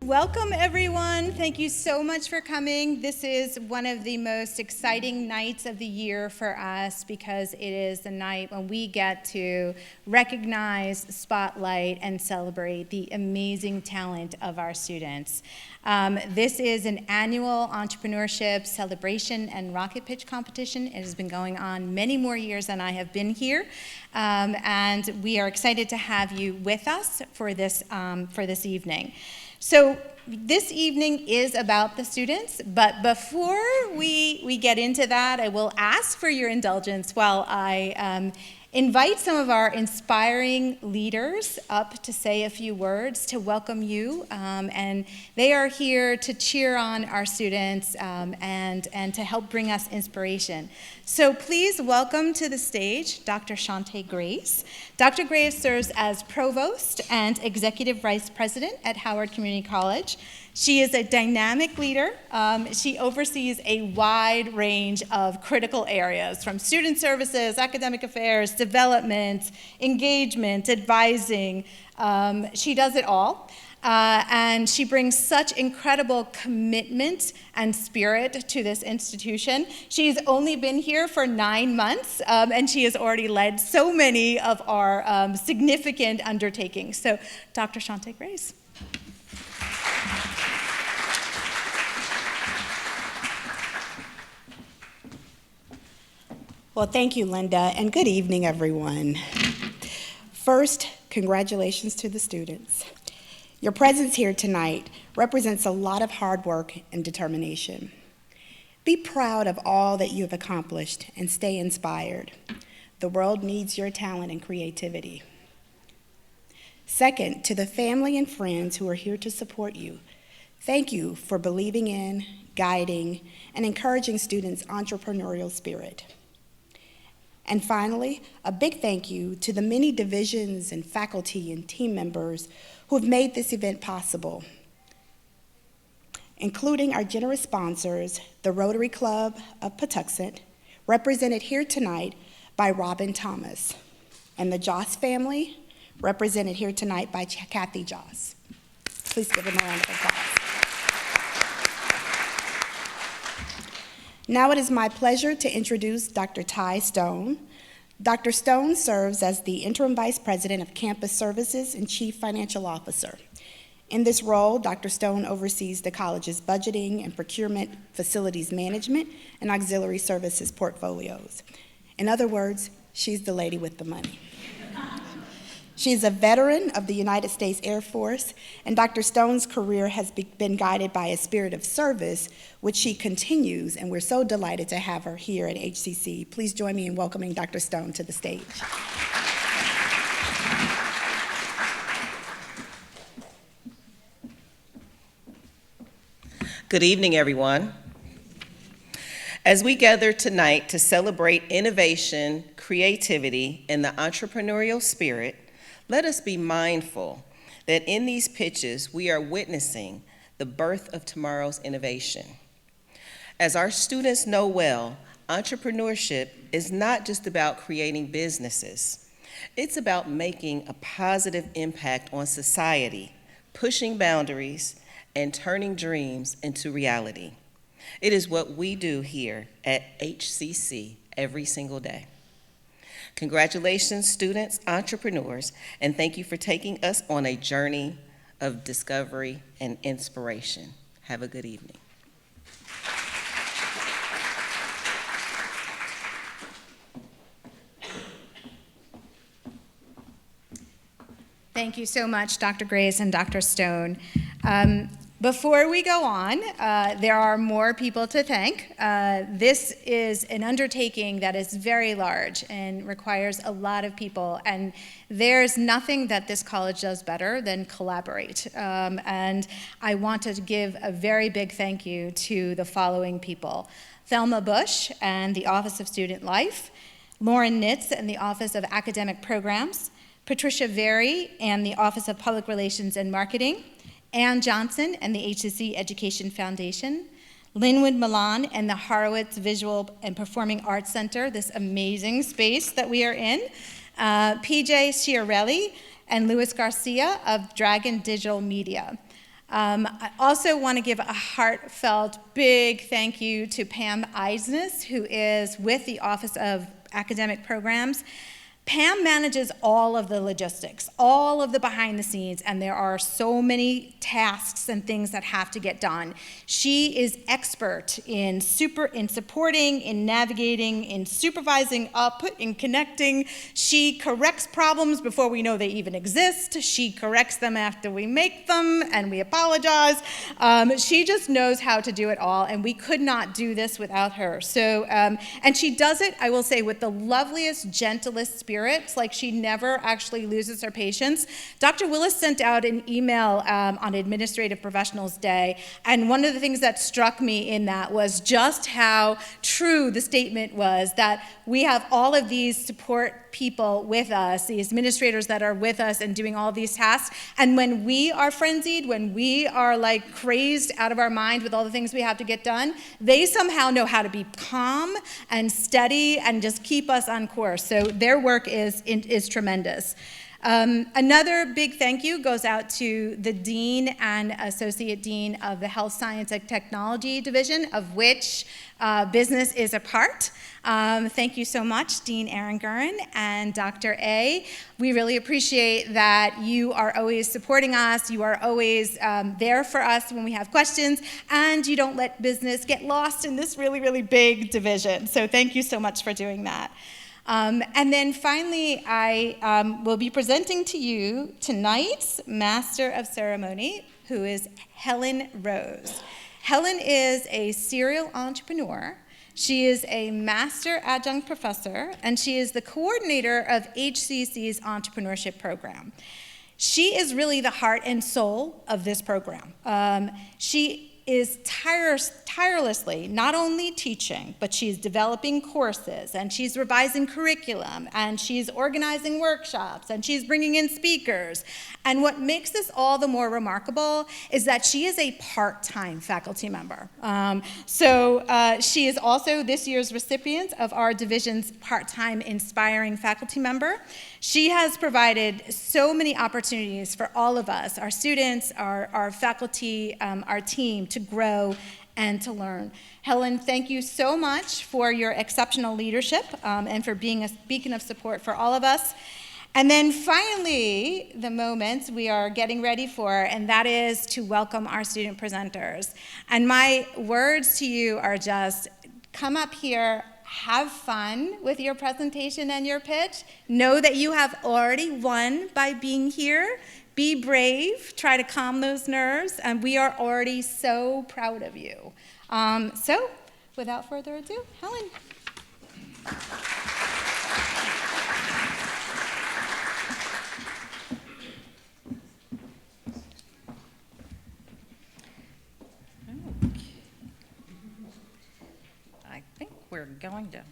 Welcome, everyone. Thank you so much for coming. This is one of the most exciting nights of the year for us because it is the night when we get to recognize, spotlight, and celebrate the amazing talent of our students. This is an annual entrepreneurship celebration and rocket pitch competition. It has been going on many more years than I have been here, and we are excited to have you with us for this evening. So this evening is about the students, but before we get into that, I will ask for your indulgence while I invite some of our inspiring leaders up to say a few words to welcome you, and they are here to cheer on our students and to help bring us inspiration. So please welcome to the stage Dr. Shante Grace. Dr. Grace serves as Provost and Executive Vice President at Howard Community College. She is a dynamic leader. She oversees a wide range of critical areas from student services, academic affairs, development, engagement, advising. She does it all. And she brings such incredible commitment and spirit to this institution. She's only been here for 9 months, and she has already led so many of our significant undertakings. So, Dr. Shante Grace. Well, thank you, Linda, and good evening, everyone. First, congratulations to the students. Your presence here tonight represents a lot of hard work and determination. Be proud of all that you have accomplished and stay inspired. The world needs your talent and creativity. Second, to the family and friends who are here to support you, thank you for believing in, guiding, and encouraging students' entrepreneurial spirit. And finally, a big thank you to the many divisions and faculty and team members who have made this event possible, including our generous sponsors, the Rotary Club of Patuxent, represented here tonight by Robin Thomas, and the Joss family, represented here tonight by Kathy Joss. Please give them a round of applause. Now it is my pleasure to introduce Dr. Ty Stone. Dr. Stone serves as the Interim Vice President of Campus Services and Chief Financial Officer. In this role, Dr. Stone oversees the college's budgeting and procurement, facilities management, and auxiliary services portfolios. In other words, she's the lady with the money. She's a veteran of the United States Air Force, and Dr. Stone's career has been guided by a spirit of service, which she continues, and we're so delighted to have her here at HCC. Please join me in welcoming Dr. Stone to the stage. Good evening, everyone. As we gather tonight to celebrate innovation, creativity, and the entrepreneurial spirit, let us be mindful that in these pitches, we are witnessing the birth of tomorrow's innovation. As our students know well, entrepreneurship is not just about creating businesses. It's about making a positive impact on society, pushing boundaries, and turning dreams into reality. It is what we do here at HCC every single day. Congratulations, students, entrepreneurs, and thank you for taking us on a journey of discovery and inspiration. Have a good evening. Thank you so much, Dr. Grace and Dr. Stone. Before we go on, there are more people to thank. This is an undertaking that is very large and requires a lot of people, and there's nothing that this college does better than collaborate. And I want to give a very big thank you to the following people: Thelma Bush and the Office of Student Life, Lauren Nitz and the Office of Academic Programs, Patricia Very and the Office of Public Relations and Marketing, Ann Johnson and the HCC Education Foundation, Linwood Milan and the Horowitz Visual and Performing Arts Center, this amazing space that we are in, PJ Schiarelli and Louis Garcia of Dragon Digital Media. I also want to give a heartfelt big thank you to Pam Eisnes, who is with the Office of Academic Programs. Pam manages all of the logistics, all of the behind the scenes, and there are so many tasks and things that have to get done. She is expert in supporting, in navigating, in supervising output, in connecting. She corrects problems before we know they even exist. She corrects them after we make them, and we apologize. She just knows how to do it all, and we could not do this without her. So, and she does it, I will say, with the loveliest, gentlest spirit. Like, she never actually loses her patience. Dr. Willis sent out an email on Administrative Professionals Day, and one of the things that struck me in that was just how true the statement was, that we have all of these support people with us, these administrators that are with us and doing all these tasks, and when we are frenzied, when we are like crazed out of our mind with all the things we have to get done, they somehow know how to be calm and steady and just keep us on course. So their work is tremendous. Another big thank you goes out to the Dean and Associate Dean of the Health Science and Technology Division, of which business is a part. Thank you so much, Dean Aaron Gurin and Dr. A. We really appreciate that you are always supporting us, you are always there for us when we have questions, and you don't let business get lost in this really, really big division. So thank you so much for doing that. And then finally, I will be presenting to you tonight's Master of Ceremony, who is Helen Rose. Helen is a serial entrepreneur. She is a master adjunct professor, and she is the coordinator of HCC's entrepreneurship program. She is really the heart and soul of this program. She is tirelessly not only teaching, but she's developing courses, and she's revising curriculum, and she's organizing workshops, and she's bringing in speakers. And what makes this all the more remarkable is that she is a part-time faculty member. She is also this year's recipient of our division's part-time inspiring faculty member. She has provided so many opportunities for all of us, our students, our faculty, our team, to grow and to learn. Helen, thank you so much for your exceptional leadership and for being a beacon of support for all of us. And then finally, the moment we are getting ready for, and that is to welcome our student presenters. And my words to you are just, come up here, have fun with your presentation and your pitch. Know that you have already won by being here. Be brave, try to calm those nerves, and we are already so proud of you. So, without further ado, Helen. I think we're going to,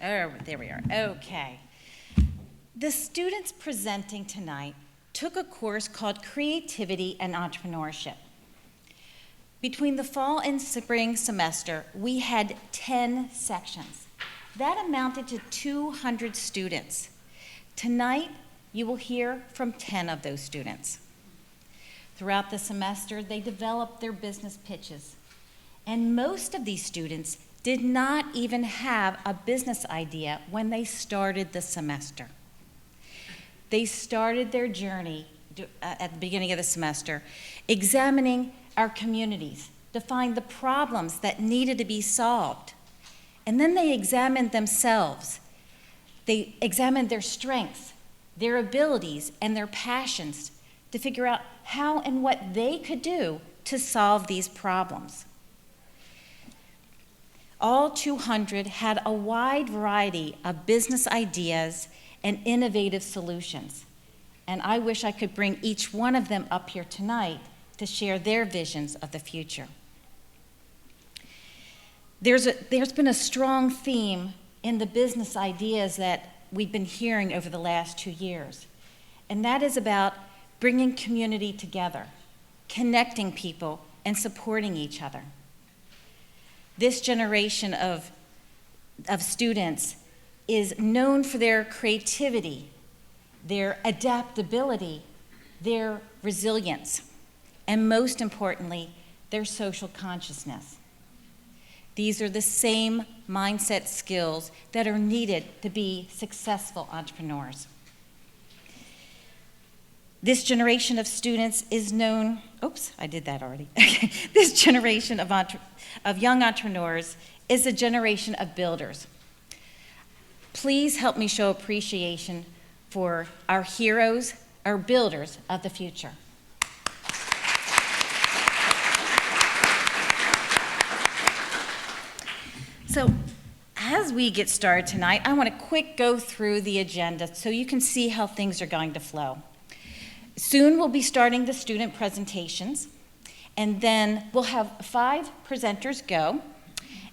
oh, there we are, okay. The students presenting tonight took a course called Creativity and Entrepreneurship. Between the fall and spring semester, we had 10 sections. That amounted to 200 students. Tonight, you will hear from 10 of those students. Throughout the semester, they developed their business pitches. And most of these students did not even have a business idea when they started the semester. They started their journey at the beginning of the semester, examining our communities to find the problems that needed to be solved. And then they examined themselves. They examined their strengths, their abilities, and their passions to figure out how and what they could do to solve these problems. All 200 had a wide variety of business ideas and innovative solutions. And I wish I could bring each one of them up here tonight to share their visions of the future. There's been a strong theme in the business ideas that we've been hearing over the last 2 years, and that is about bringing community together, connecting people, and supporting each other. This generation of students is known for their creativity, their adaptability, their resilience. and most importantly, their social consciousness. These are the same mindset skills that are needed to be successful entrepreneurs. This generation of students is known, oops, I did that already. This generation of young entrepreneurs is a generation of builders. Please help me show appreciation for our heroes, our builders of the future. So, as we get started tonight, I want to quick go through the agenda so you can see how things are going to flow. Soon we'll be starting the student presentations, and then we'll have 5 presenters go,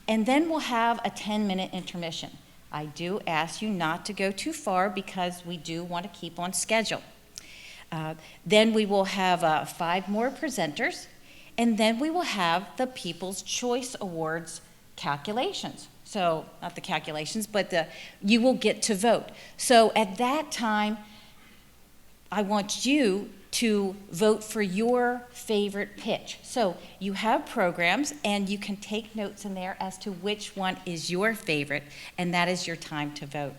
and then we'll have a 10-minute intermission. I do ask you not to go too far because we do want to keep on schedule. Then we will have 5 more presenters, and then we will have the People's Choice Awards calculations. So, not the calculations, but you will get to vote. So at that time, I want you to vote for your favorite pitch. So you have programs, and you can take notes in there as to which one is your favorite, and that is your time to vote.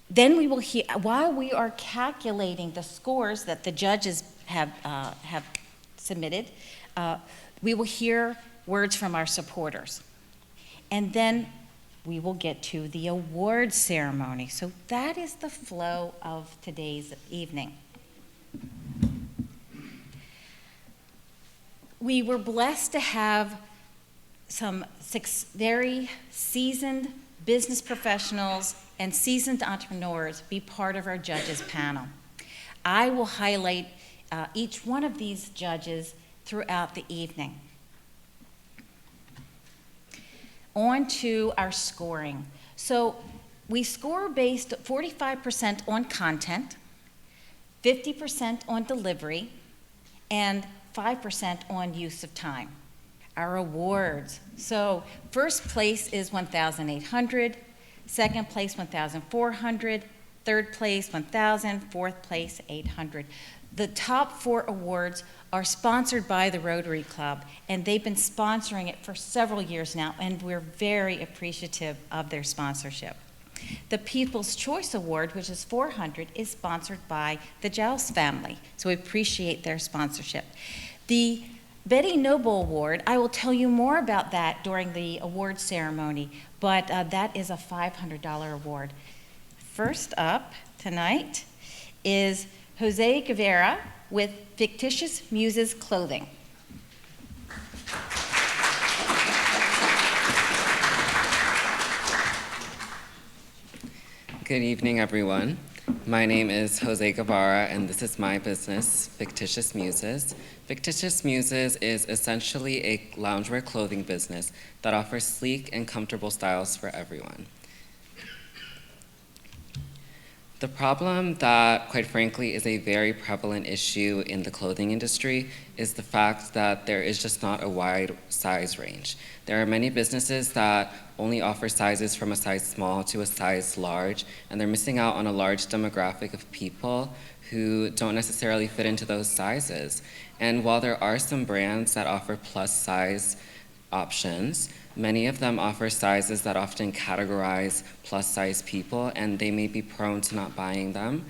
Then we will hear, while we are calculating the scores that the judges have submitted, we will hear words from our supporters. And then we will get to the award ceremony. So that is the flow of today's evening. We were blessed to have some 6 very seasoned business professionals and seasoned entrepreneurs be part of our judges panel. I will highlight each one of these judges throughout the evening. On to our scoring. So we score based 45% on content, 50% on delivery, and 5% on use of time. Our awards. So first place is 1,800, second place 1,400, third place 1,000, fourth place 800. The top 4 awards are sponsored by the Rotary Club, and they've been sponsoring it for several years now, and we're very appreciative of their sponsorship. The People's Choice Award, which is 400, is sponsored by the Giles family, so we appreciate their sponsorship. The Betty Noble Award, I will tell you more about that during the award ceremony, but that is a $500 award. First up tonight is Jose Guevara with Fictitious Muses Clothing. Good evening, everyone. My name is Jose Guevara, and this is my business, Fictitious Muses. Fictitious Muses is essentially a loungewear clothing business that offers sleek and comfortable styles for everyone. The problem that, quite frankly, is a very prevalent issue in the clothing industry is the fact that there is just not a wide size range. There are many businesses that only offer sizes from a size small to a size large, and they're missing out on a large demographic of people who don't necessarily fit into those sizes. And while there are some brands that offer plus size options, many of them offer sizes that often categorize plus size people, and they may be prone to not buying them.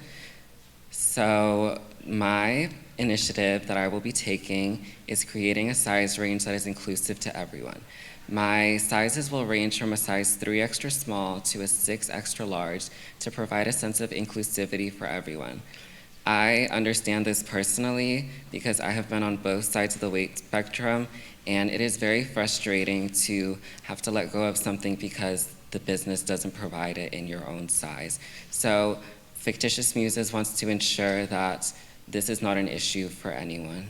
So my initiative that I will be taking is creating a size range that is inclusive to everyone. My sizes will range from a size 3 extra small to a 6 extra large to provide a sense of inclusivity for everyone. I understand this personally because I have been on both sides of the weight spectrum, and it is very frustrating to have to let go of something because the business doesn't provide it in your own size. So Fictitious Muses wants to ensure that this is not an issue for anyone.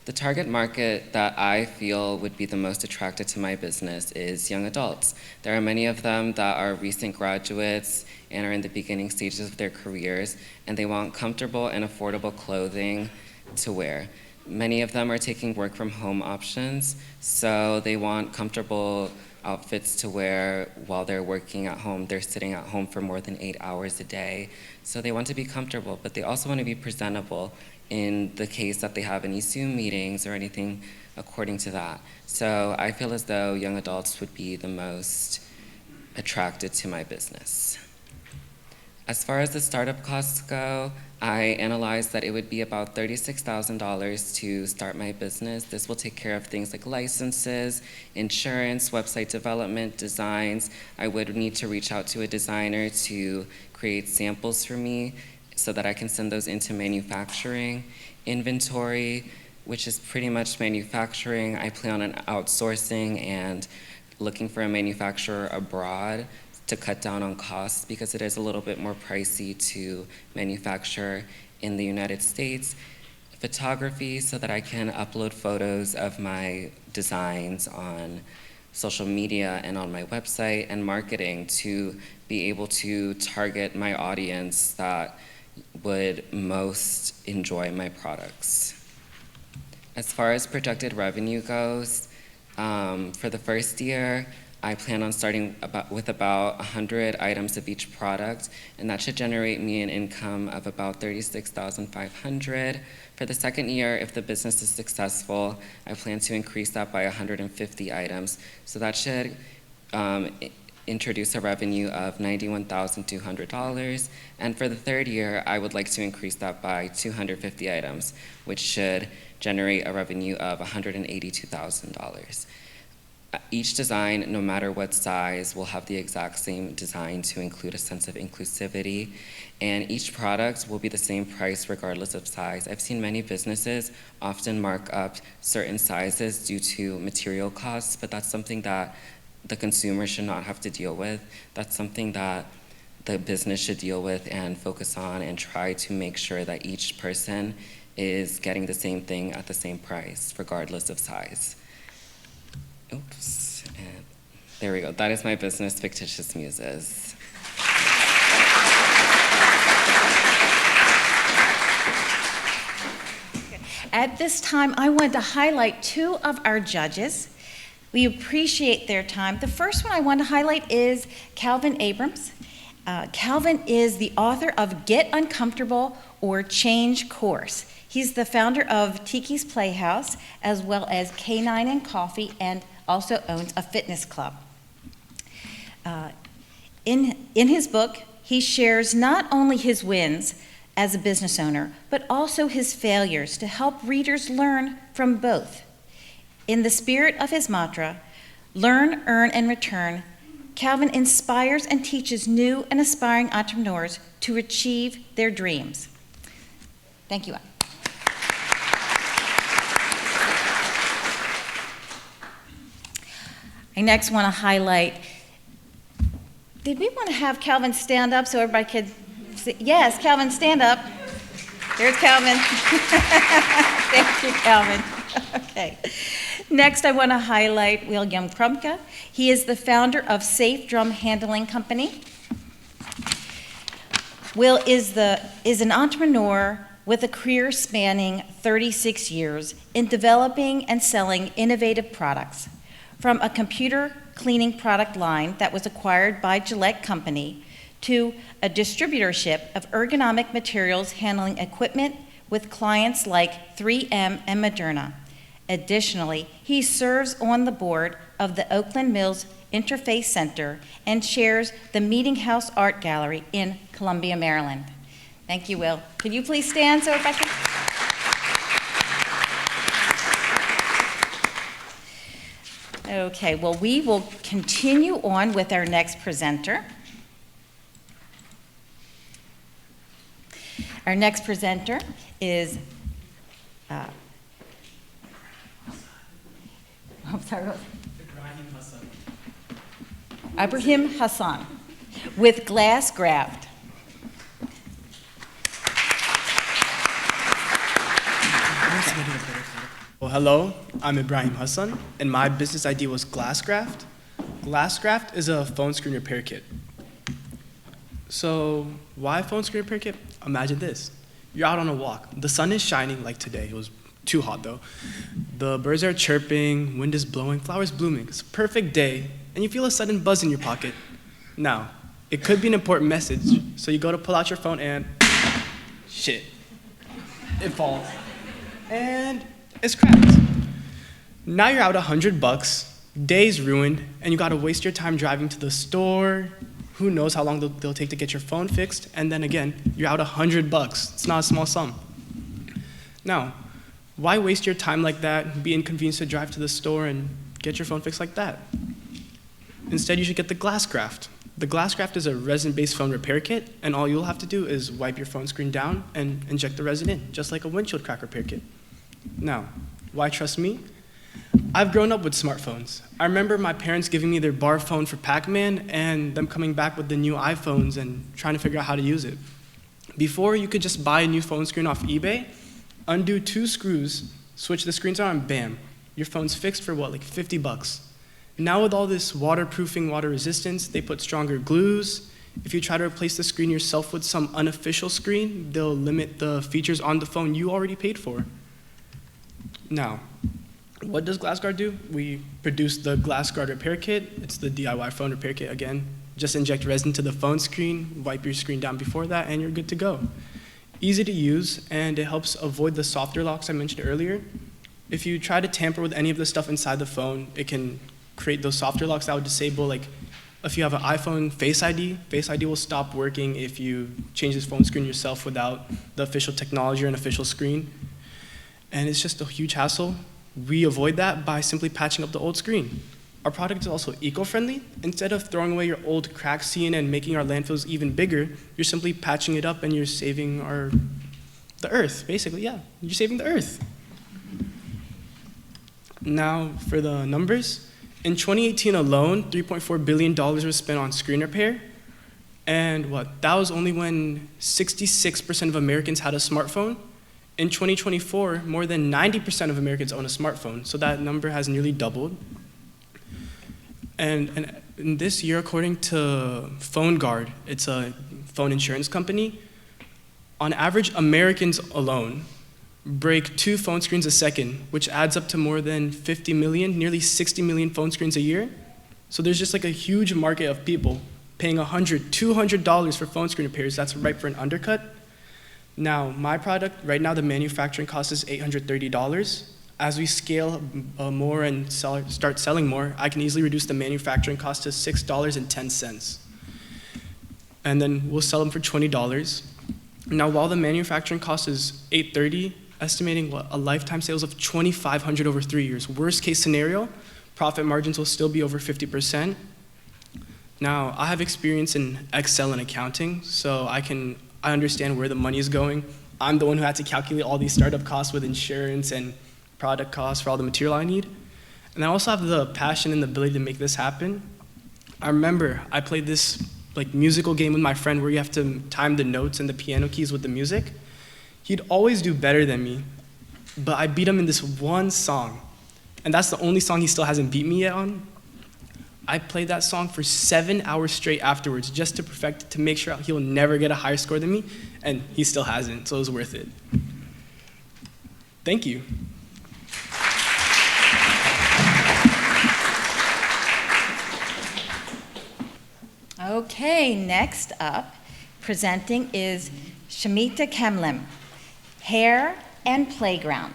The target market that I feel would be the most attracted to my business is young adults. There are many of them that are recent graduates and are in the beginning stages of their careers, and they want comfortable and affordable clothing to wear. Many of them are taking work from home options, so they want comfortable outfits to wear while they're working at home. They're sitting at home for more than 8 hours a day. So they want to be comfortable, but they also want to be presentable in the case that they have any Zoom meetings or anything according to that. So I feel as though young adults would be the most attracted to my business. As far as the startup costs go, I analyzed that it would be about $36,000 to start my business. This will take care of things like licenses, insurance, website development, designs. I would need to reach out to a designer to create samples for me so that I can send those into manufacturing. Inventory, which is pretty much manufacturing, I plan on outsourcing and looking for a manufacturer abroad to cut down on costs because it is a little bit more pricey to manufacture in the United States. Photography, so that I can upload photos of my designs on social media and on my website, and marketing to be able to target my audience that would most enjoy my products. As far as projected revenue goes, for the first year, I plan on starting with about 100 items of each product, and that should generate me an income of about $36,500. For the second year, if the business is successful, I plan to increase that by 150 items. So that should introduce a revenue of $91,200. And for the third year, I would like to increase that by 250 items, which should generate a revenue of $182,000. Each design, no matter what size, will have the exact same design to include a sense of inclusivity, and each product will be the same price regardless of size. I've seen many businesses often mark up certain sizes due to material costs, but that's something that the consumer should not have to deal with. That's something that the business should deal with and focus on and try to make sure that each person is getting the same thing at the same price, regardless of size. Oops, and there we go. That is my business, Fictitious Muses. At this time, I want to highlight two of our judges. We appreciate their time. The first one I want to highlight is Calvin Abrams. Calvin is the author of Get Uncomfortable or Change Course. He's the founder of Tiki's Playhouse, as well as K9 and Coffee, and also owns a fitness club. In his book, he shares not only his wins as a business owner, but also his failures to help readers learn from both. In the spirit of his mantra, learn, earn, and return, Calvin inspires and teaches new and aspiring entrepreneurs to achieve their dreams. Thank you. I next want to highlight, did we want to have Calvin stand up so everybody could see? Yes, Calvin, stand up. There's Calvin. Thank you, Calvin. Okay. Next, I want to highlight William Krumka. He is the founder of Safe Drum Handling Company. Will is an entrepreneur with a career spanning 36 years in developing and selling innovative products. From a computer cleaning product line that was acquired by Gillette Company to a distributorship of ergonomic materials handling equipment with clients like 3M and Moderna. Additionally, he serves on the board of the Oakland Mills Interfaith Center and chairs the Meeting House Art Gallery in Columbia, Maryland. Thank you, Will. Could you please stand so everybody can? Okay, well, we will continue on with our next presenter. Our next presenter is, Ibrahim Hassan with Glass Graft. Well, hello, I'm Ibrahim Hassan, and my business idea was Glasscraft. Glasscraft is a phone screen repair kit. So, why phone screen repair kit? Imagine this. You're out on a walk. The sun is shining like today. It was too hot though. The birds are chirping, wind is blowing, flowers blooming. It's a perfect day and you feel a sudden buzz in your pocket. Now, it could be an important message, so you go to pull out your phone and shit, it falls. And it's cracked. Now you're out $100, day's ruined, and you gotta waste your time driving to the store. Who knows how long they'll take to get your phone fixed, and then again, you're out $100. It's not a small sum. Now, why waste your time like that, be inconvenienced to drive to the store and get your phone fixed like that? Instead, you should get the Glasscraft. The Glasscraft is a resin-based phone repair kit, and all you'll have to do is wipe your phone screen down and inject the resin in, just like a windshield crack repair kit. Now, why trust me? I've grown up with smartphones. I remember my parents giving me their bar phone for Pac-Man and them coming back with the new iPhones and trying to figure out how to use it. Before, you could just buy a new phone screen off eBay, undo 2 screws, switch the screens on, and bam, your phone's fixed for what, like $50? Now with all this waterproofing, water resistance, they put stronger glues. If you try to replace the screen yourself with some unofficial screen, they'll limit the features on the phone you already paid for. Now, what does GlassGuard do? We produce the GlassGuard repair kit. It's the DIY phone repair kit again. Just inject resin to the phone screen, wipe your screen down before that, and you're good to go. Easy to use, and it helps avoid the softer locks I mentioned earlier. If you try to tamper with any of the stuff inside the phone, it can create those softer locks that would disable, like if you have an iPhone Face ID will stop working if you change this phone screen yourself without the official technology or an official screen. And it's just a huge hassle. We avoid that by simply patching up the old screen. Our product is also eco-friendly. Instead of throwing away your old cracked scene and making our landfills even bigger, you're simply patching it up and you're saving the earth, basically, yeah. You're saving the earth. Now for the numbers. In 2018 alone, $3.4 billion was spent on screen repair. And that was only when 66% of Americans had a smartphone. In 2024, more than 90% of Americans own a smartphone, so that number has nearly doubled. And in this year, according to PhoneGuard, it's a phone insurance company, on average, Americans alone break 2 phone screens a second, which adds up to more than 50 million, nearly 60 million phone screens a year. So there's just like a huge market of people paying $100, $200 for phone screen repairs. That's ripe for an undercut. Now, my product, right now the manufacturing cost is $830. As we scale more and start selling more, I can easily reduce the manufacturing cost to $6.10. And then we'll sell them for $20. Now, while the manufacturing cost is $830, estimating a lifetime sales of $2,500 over 3 years. Worst case scenario, profit margins will still be over 50%. Now, I have experience in Excel and accounting, so I understand where the money is going. I'm the one who had to calculate all these startup costs with insurance and product costs for all the material I need. And I also have the passion and the ability to make this happen. I remember I played this musical game with my friend where you have to time the notes and the piano keys with the music. He'd always do better than me, but I beat him in this one song. And that's the only song he still hasn't beat me yet on. I played that song for 7 hours straight afterwards just to perfect it, to make sure he'll never get a higher score than me, and he still hasn't, so it was worth it. Thank you. Okay, next up, presenting is Shamita Kemlim, Hair and Playground.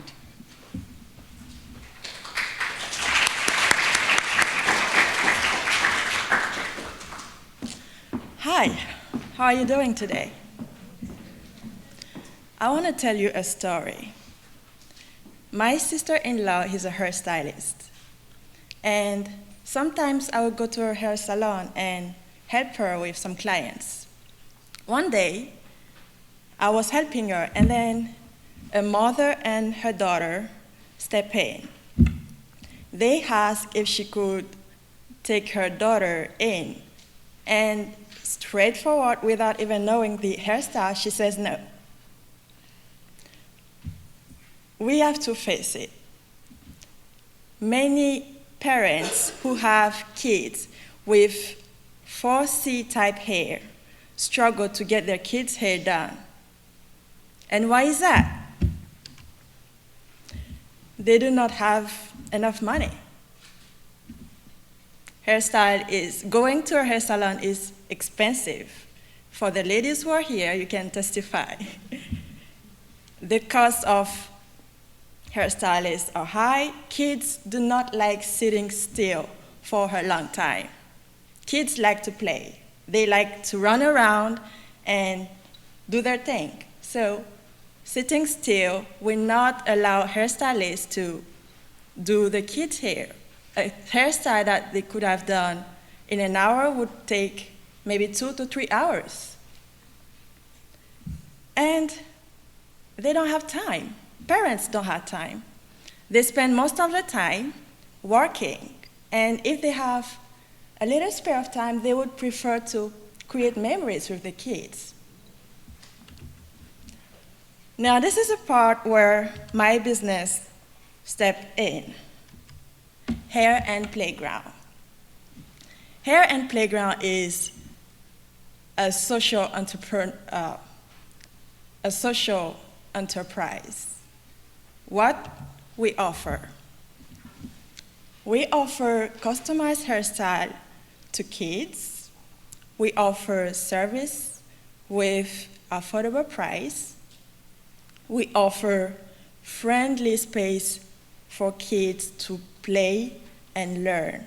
Hi, how are you doing today? I want to tell you a story. My sister-in-law is a hairstylist, and sometimes I would go to her hair salon and help her with some clients. One day, I was helping her, and then a mother and her daughter stepped in. They asked if she could take her daughter in, and straightforward, without even knowing the hairstyle, she says no. We have to face it. Many parents who have kids with 4C type hair struggle to get their kids' hair done. And why is that? They do not have enough money. going to a hair salon is expensive. For the ladies who are here, you can testify. The cost of hairstylists are high. Kids do not like sitting still for a long time. Kids like to play. They like to run around and do their thing. So sitting still will not allow hairstylists to do the kids' hair. A hairstyle that they could have done in an hour would take maybe 2 to 3 hours. And they don't have time. Parents don't have time. They spend most of the time working. And if they have a little spare of time, they would prefer to create memories with the kids. Now, this is a part where my business stepped in. Hair and Playground. Hair and Playground is a social enterprise. What we offer? We offer customized hairstyle to kids. We offer service with affordable price. We offer friendly space for kids to play and learn.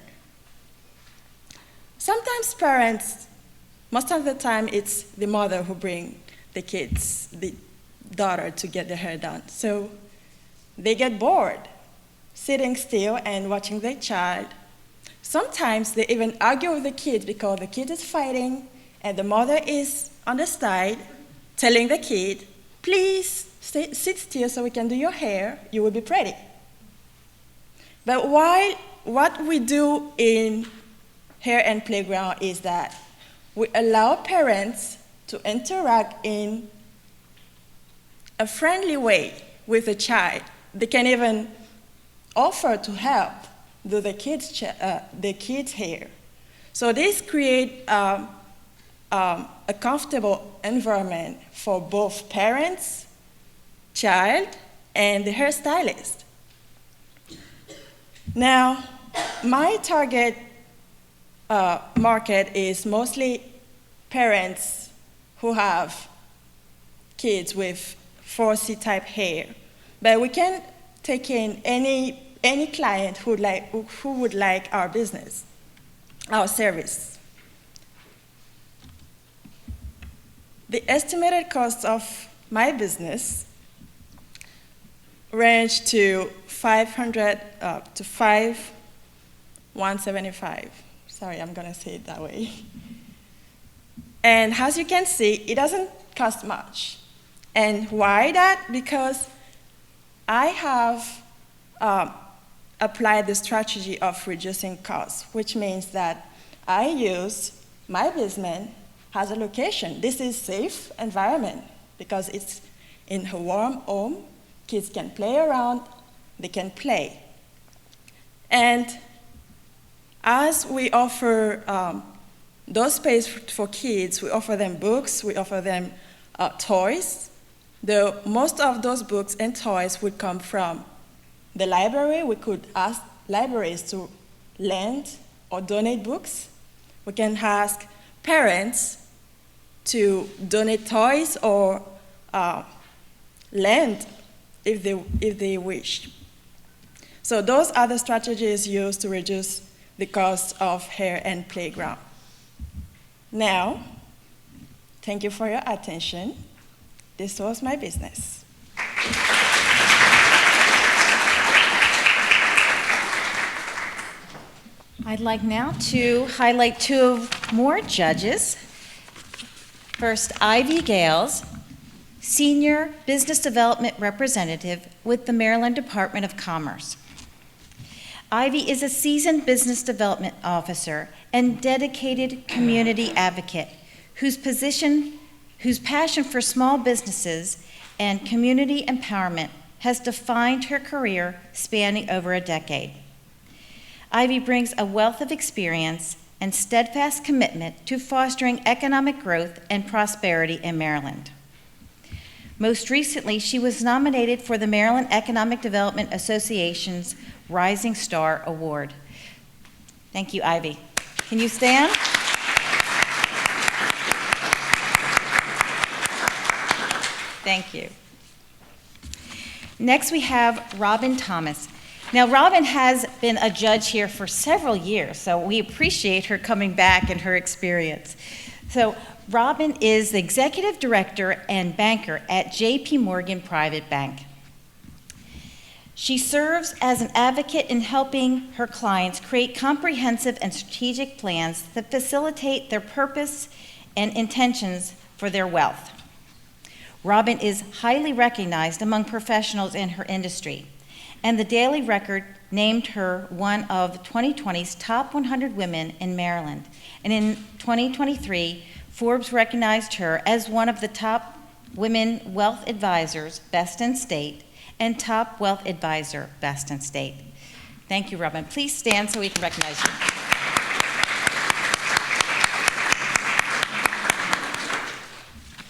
Sometimes parents, most of the time it's the mother who brings the kids, the daughter, to get their hair done. So they get bored sitting still and watching their child. Sometimes they even argue with the kids because the kid is fighting and the mother is on the side telling the kid, please sit still so we can do your hair, you will be pretty. But what we do in Hair and Playground is that we allow parents to interact in a friendly way with the child. They can even offer to help do the kids' hair. So this creates a comfortable environment for both parents, child, and the hairstylist. Now, my target market is mostly parents who have kids with 4C type hair, but we can take in any client who would like our business, our service. The estimated cost of my business range to $500 to $175. Sorry, I'm gonna say it that way. And as you can see, it doesn't cost much. And why that? Because I have applied the strategy of reducing costs, which means that I use my basement as a location. This is safe environment because it's in a warm home. Kids can play around, they can play. And as we offer those space for kids, we offer them books, we offer them toys. Most of those books and toys would come from the library. We could ask libraries to lend or donate books. We can ask parents to donate toys or lend if they wish. So those are the strategies used to reduce the cost of Hair and Playground. Now, thank you for your attention. This was my business. I'd like now to highlight two more judges. First, Ivy Gales, Senior Business Development Representative with the Maryland Department of Commerce. Ivy is a seasoned business development officer and dedicated community advocate whose passion for small businesses and community empowerment has defined her career spanning over a decade. Ivy brings a wealth of experience and steadfast commitment to fostering economic growth and prosperity in Maryland. Most recently, she was nominated for the Maryland Economic Development Association's Rising Star Award. Thank you, Ivy. Can you stand? Thank you. Next, we have Robin Thomas. Now, Robin has been a judge here for several years, so we appreciate her coming back and her experience. So, Robin is the executive director and banker at JP Morgan Private Bank. She serves as an advocate in helping her clients create comprehensive and strategic plans that facilitate their purpose and intentions for their wealth. Robin is highly recognized among professionals in her industry, and the Daily Record named her one of 2020's top 100 women in Maryland. And in 2023, Forbes recognized her as one of the top women wealth advisors, best in state, and top wealth advisor, best in state. Thank you, Robin. Please stand so we can recognize you.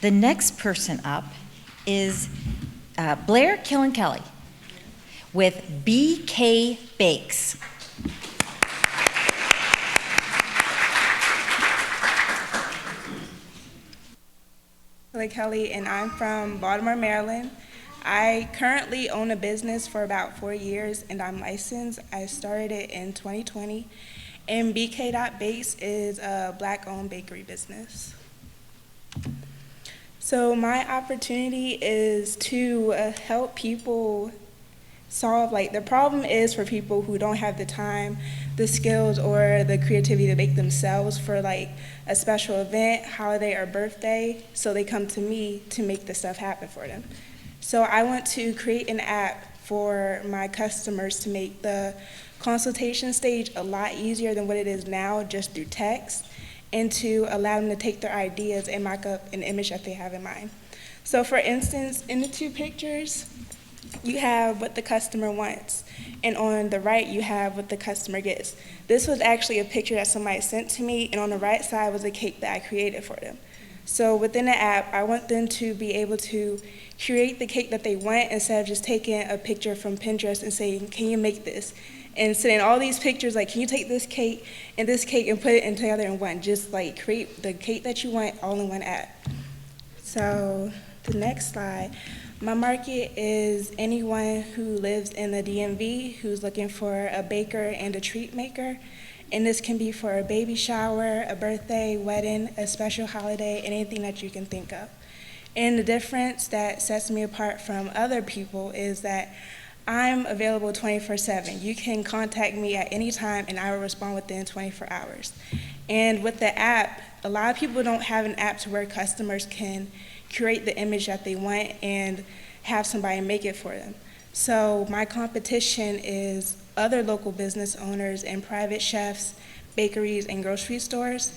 The next person up is Blair Killen-Kelly with BK Bakes. Kelly, and I'm from Baltimore, Maryland. I currently own a business for about 4 years, and I'm licensed. I started it in 2020, and BK.Bakes is a Black-owned bakery business. So my opportunity is to help people solve, the problem is for people who don't have the time, the skills, or the creativity to make themselves for a special event, holiday, or birthday, so they come to me to make the stuff happen for them. So I want to create an app for my customers to make the consultation stage a lot easier than what it is now, just through text, and to allow them to take their ideas and mock up an image that they have in mind. So for instance, in the two pictures, you have what the customer wants, and on the right, you have what the customer gets. This was actually a picture that somebody sent to me, and on the right side was a cake that I created for them. So within the app, I want them to be able to create the cake that they want instead of just taking a picture from Pinterest and saying, can you make this? And sending all these pictures, can you take this cake and put it together in one? Just create the cake that you want all in one app. So the next slide. My market is anyone who lives in the DMV who's looking for a baker and a treat maker. And this can be for a baby shower, a birthday, wedding, a special holiday, anything that you can think of. And the difference that sets me apart from other people is that I'm available 24/7. You can contact me at any time and I will respond within 24 hours. And with the app, a lot of people don't have an app to where customers can curate the image that they want and have somebody make it for them. So my competition is other local business owners and private chefs, bakeries, and grocery stores.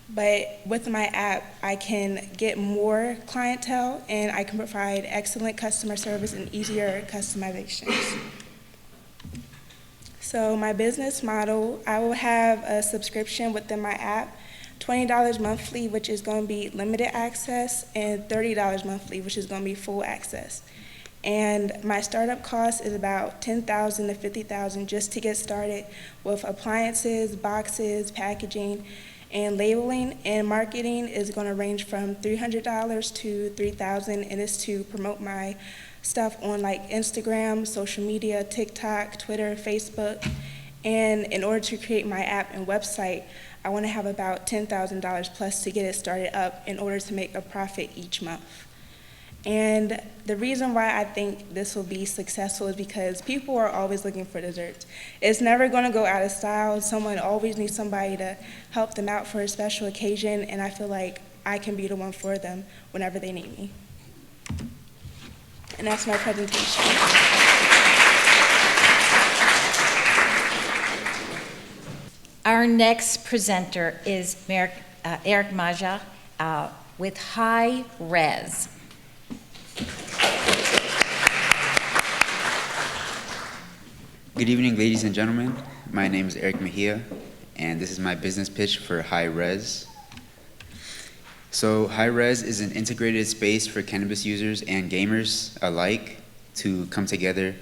But with my app, I can get more clientele and I can provide excellent customer service and easier customizations. So my business model, I will have a subscription within my app, $20 monthly, which is going to be limited access, and $30 monthly, which is going to be full access. And my startup cost is about $10,000 to $50,000 just to get started with appliances, boxes, packaging, and labeling. And marketing is going to range from $300 to $3,000, and it's to promote my stuff on Instagram, social media, TikTok, Twitter, Facebook. And in order to create my app and website, I want to have about $10,000 plus to get it started up in order to make a profit each month. And the reason why I think this will be successful is because people are always looking for desserts. It's never going to go out of style. Someone always needs somebody to help them out for a special occasion, and I feel like I can be the one for them whenever they need me. And that's my presentation. Our next presenter is Eric Maja with High Res. Good evening, ladies and gentlemen. My name is Eric Mejia, and this is my business pitch for High Res. So High Res is an integrated space for cannabis users and gamers alike to come together.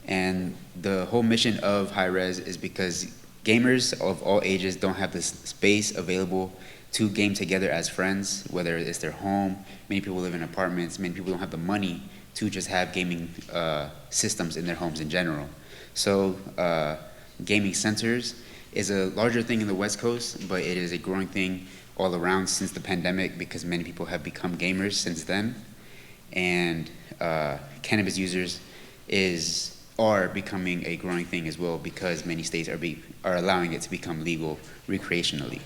And the whole mission of High Res is because Gamers of all ages don't have the space available to game together as friends, whether it's their home. Many people live in apartments. Many people don't have the money to just have gaming systems in their homes in general. So gaming centers is a larger thing in the West Coast, but it is a growing thing all around since the pandemic because many people have become gamers since then. And cannabis users are becoming a growing thing as well because many states are allowing it to become legal recreationally.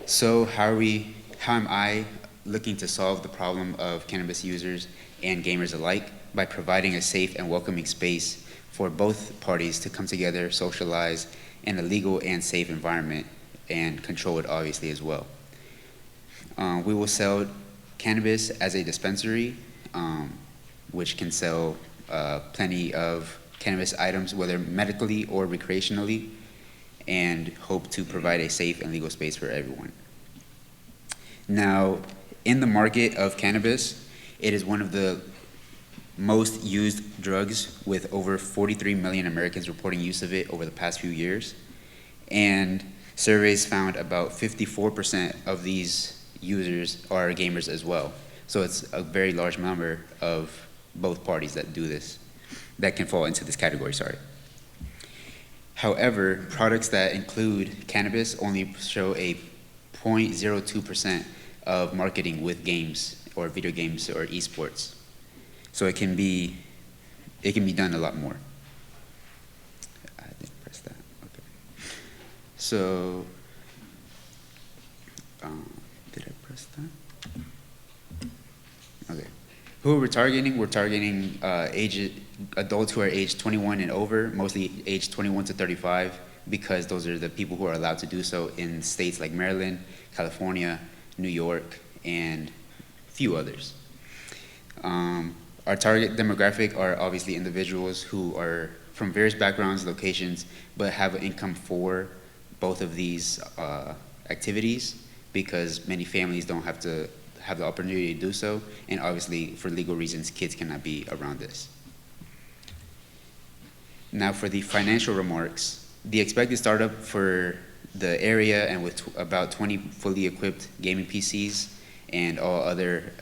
So how am I looking to solve the problem of cannabis users and gamers alike? By providing a safe and welcoming space for both parties to come together, socialize in a legal and safe environment, and control it obviously as well. We will sell cannabis as a dispensary, which can sell plenty of cannabis items, whether medically or recreationally, and hope to provide a safe and legal space for everyone. Now, in the market of cannabis, it is one of the most used drugs, with over 43 million Americans reporting use of it over the past few years. And surveys found about 54% of these users are gamers as well. So it's a very large number of both parties that do this, that can fall into this category, sorry. However, products that include cannabis only show a 0.02% of marketing with games or video games or esports. So it can be done a lot more. I didn't press that. Okay. So, did I press that? Okay. Who are we targeting? We're targeting adults who are aged 21 and over, mostly aged 21 to 35, because those are the people who are allowed to do so in states like Maryland, California, New York, and a few others. Our target demographic are obviously individuals who are from various backgrounds, locations, but have an income for both of these activities, because many families don't have the opportunity to do so, and obviously for legal reasons, kids cannot be around this. Now for the financial remarks, the expected startup for the area, and with about 20 fully equipped gaming PCs and all other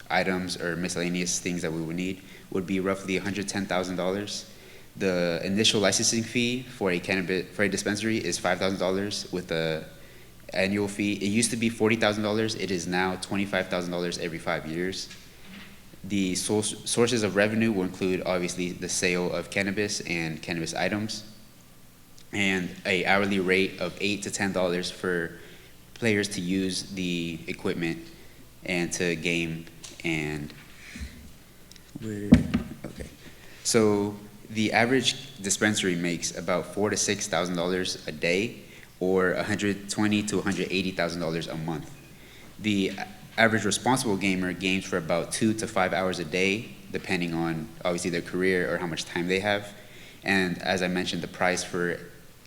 items or miscellaneous things that we would need, would be roughly $110,000. The initial licensing fee for a dispensary is $5,000 with the annual fee. It used to be $40,000. It is now $25,000 every 5 years. The sources of revenue will include obviously the sale of cannabis and cannabis items, and an hourly rate of $8 to $10 for players to use the equipment and to game. And okay, so the average dispensary makes about $4,000 to $6,000 a day, or $120,000 to $180,000 a month. The average responsible gamer games for about 2 to 5 hours a day, depending on obviously their career or how much time they have. And as I mentioned, the price for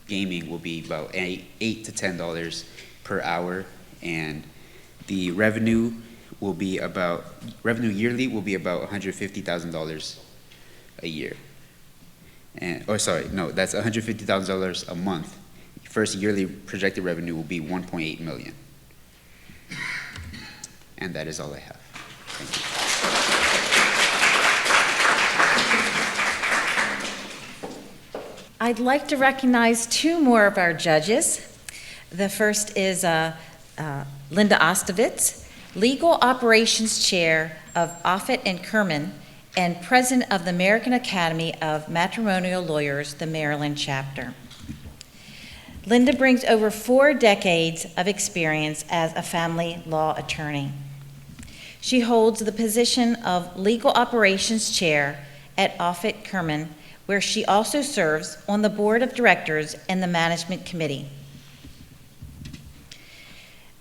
gaming will be about $8 to $10 per hour, and the revenue yearly will be about $150,000 a year. That's $150,000 a month. First yearly projected revenue will be $1.8 million. And that is all I have. Thank you. I'd like to recognize two more of our judges. The first is Linda Ostovitz, Legal Operations Chair of Offutt and Kerman and President of the American Academy of Matrimonial Lawyers, the Maryland chapter. Linda brings over 4 decades of experience as a family law attorney. She holds the position of Legal Operations Chair at Offutt Kerman, where she also serves on the Board of Directors and the Management Committee.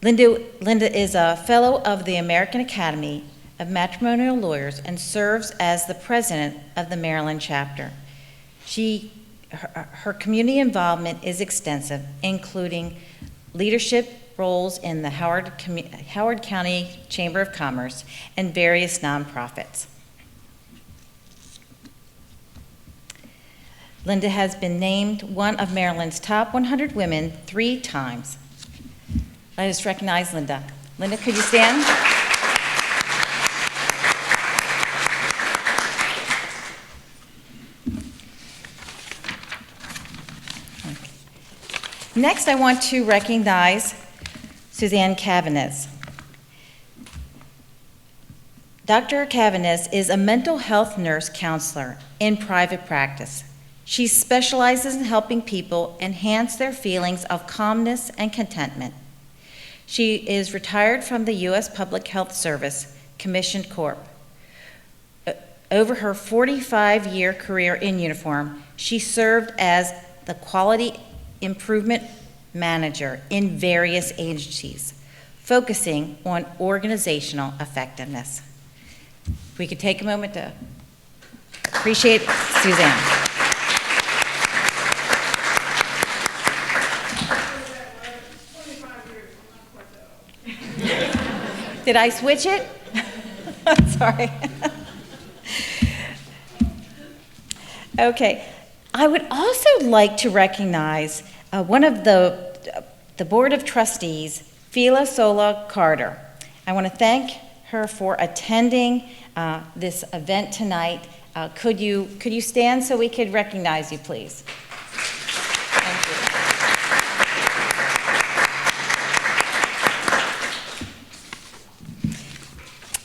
Linda is a Fellow of the American Academy of Matrimonial Lawyers and serves as the President of the Maryland chapter. Her community involvement is extensive, including leadership roles in the Howard County Chamber of Commerce and various nonprofits. Linda has been named one of Maryland's top 100 women 3 times. Let us recognize Linda. Linda, could you stand? Next, I want to recognize Suzanne Cavanez. Dr. Cavanez is a mental health nurse counselor in private practice. She specializes in helping people enhance their feelings of calmness and contentment. She is retired from the U.S. Public Health Service, Commissioned Corp. Over her 45-year career in uniform, she served as the Quality Improvement Manager in various agencies, focusing on organizational effectiveness. If we could take a moment to appreciate Suzanne. Did I switch it? Sorry. Okay. I would also like to recognize one of the Board of Trustees, Fila Sola Carter. I want to thank her for attending this event tonight. Could you stand so we could recognize you, please? Thank you.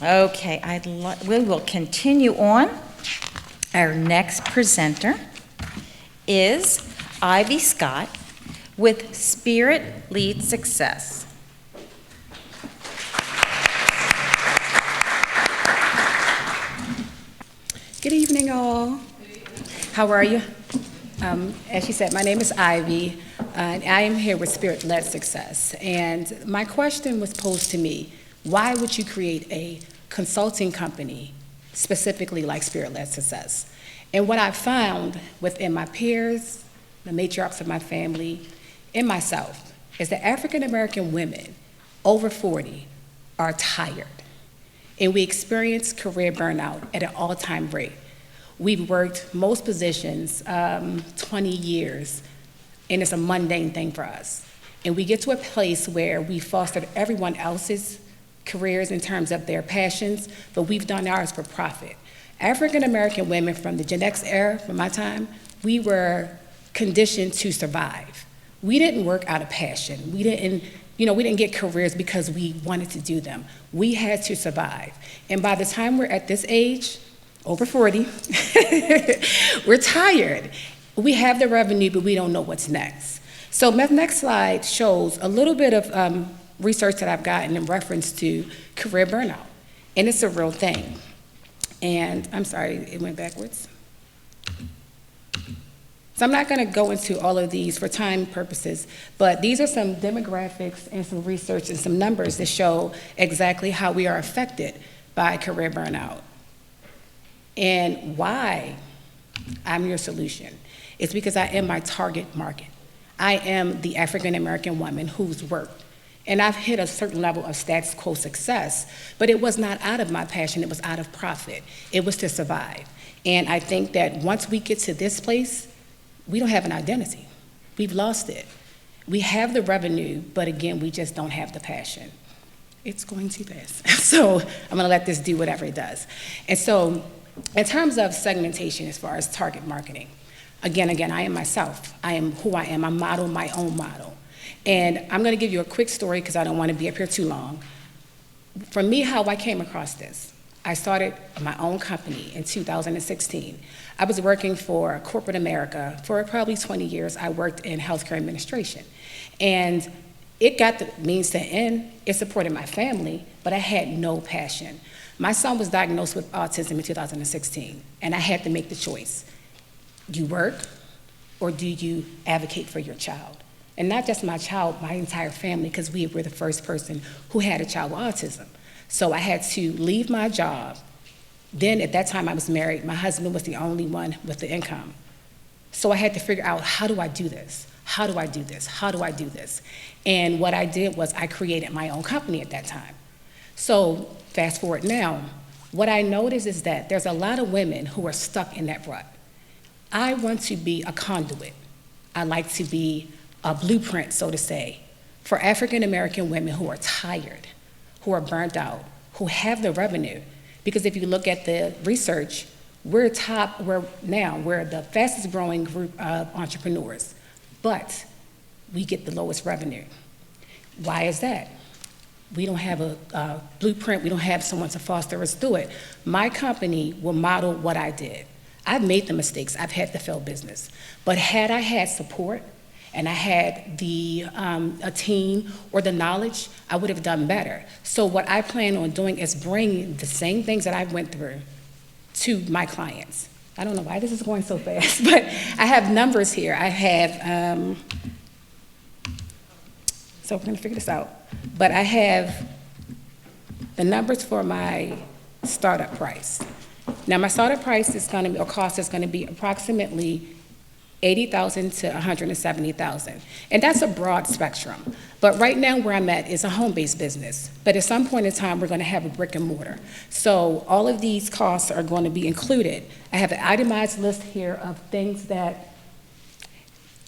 Okay, we will continue on. Our next presenter is Ivy Scott with Spirit Leads Success. Good evening, all. How are you? As she said, my name is Ivy, and I am here with Spirit Led Success. And my question was posed to me, why would you create a consulting company specifically like Spirit Led Success? And what I found within my peers, the matriarchs of my family, and myself, is that African American women over 40 are tired. And we experience career burnout at an all-time rate. We've worked most positions 20 years, and it's a mundane thing for us. And we get to a place where we fostered everyone else's careers in terms of their passions, but we've done ours for profit. African American women from the Gen X era, from my time, we were conditioned to survive. We didn't work out of passion. We didn't get careers because we wanted to do them. We had to survive. And by the time we're at this age, over 40, we're tired. We have the revenue, but we don't know what's next. So my next slide shows a little bit of research that I've gotten in reference to career burnout. And it's a real thing. And I'm sorry, it went backwards. So I'm not going to go into all of these for time purposes, but these are some demographics and some research and some numbers that show exactly how we are affected by career burnout. And why I'm your solution is because I am my target market. I am the African American woman who's worked. And I've hit a certain level of status quo success, but it was not out of my passion, it was out of profit. It was to survive. And I think that once we get to this place, we don't have an identity. We've lost it. We have the revenue, but again, we just don't have the passion. It's going too fast. So I'm gonna let this do whatever it does. And so in terms of segmentation as far as target marketing, again, I am myself. I am who I am. I model my own model. And I'm gonna give you a quick story because I don't wanna be up here too long. For me, how I came across this, I started my own company in 2016. I was working for corporate America for probably 20 years. I worked in healthcare administration. And it got the means to end. It supported my family, but I had no passion. My son was diagnosed with autism in 2016, and I had to make the choice. Do you work, or do you advocate for your child? And not just my child, my entire family, because we were the first person who had a child with autism. So I had to leave my job. Then at that time I was married. My husband was the only one with the income. So I had to figure out, how do I do this? How do I do this? How do I do this? And what I did was I created my own company at that time. So fast forward now, what I noticed is that there's a lot of women who are stuck in that rut. I want to be a conduit. I like to be a blueprint, so to say, for African American women who are tired, who are burnt out, who have the revenue. Because if you look at the research, we're the fastest growing group of entrepreneurs, but we get the lowest revenue. Why is that? We don't have a blueprint, we don't have someone to foster us through it. My company will model what I did. I've made the mistakes, I've had to fail business. But had I had support and I had a team or the knowledge, I would have done better. So what I plan on doing is bringing the same things that I went through to my clients. I don't know why this is going so fast, but I have numbers here. I have, so we're gonna figure this out. But I have the numbers for my startup price. Now, my startup price is gonna be, or cost is gonna be approximately $80,000 to $170,000. And that's a broad spectrum. But right now where I'm at is a home-based business. But at some point in time, we're gonna have a brick and mortar. So all of these costs are going to be included. I have an itemized list here of things that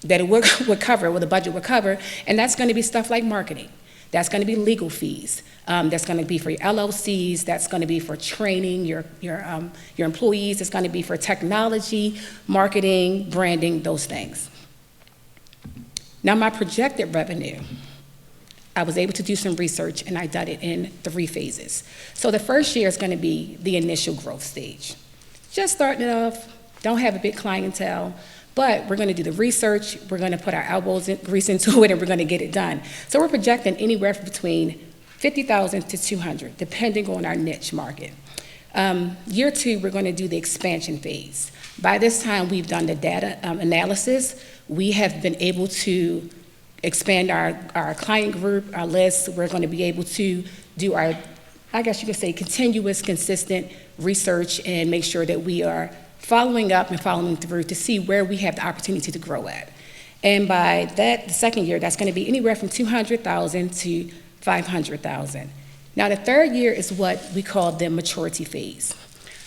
it would cover, what the budget would cover, and that's gonna be stuff like marketing. That's gonna be legal fees. That's gonna be for your LLCs. That's gonna be for training your employees. It's gonna be for technology, marketing, branding, those things. Now, my projected revenue, I was able to do some research and I did it in 3 phases. So the first year is gonna be the initial growth stage. Just starting off, don't have a big clientele, but we're gonna do the research, we're gonna put our elbows grease into it, and we're gonna get it done. So we're projecting anywhere between $50,000 to $200,000, depending on our niche market. Year 2, we're gonna do the expansion phase. By this time, we've done the data analysis. We have been able to expand our client group, our list. We're gonna be able to do our, I guess you could say, continuous, consistent research and make sure that we are following up and following through to see where we have the opportunity to grow at. And by that, the second year, that's gonna be anywhere from $200,000 to $500,000. Now, the third year is what we call the maturity phase.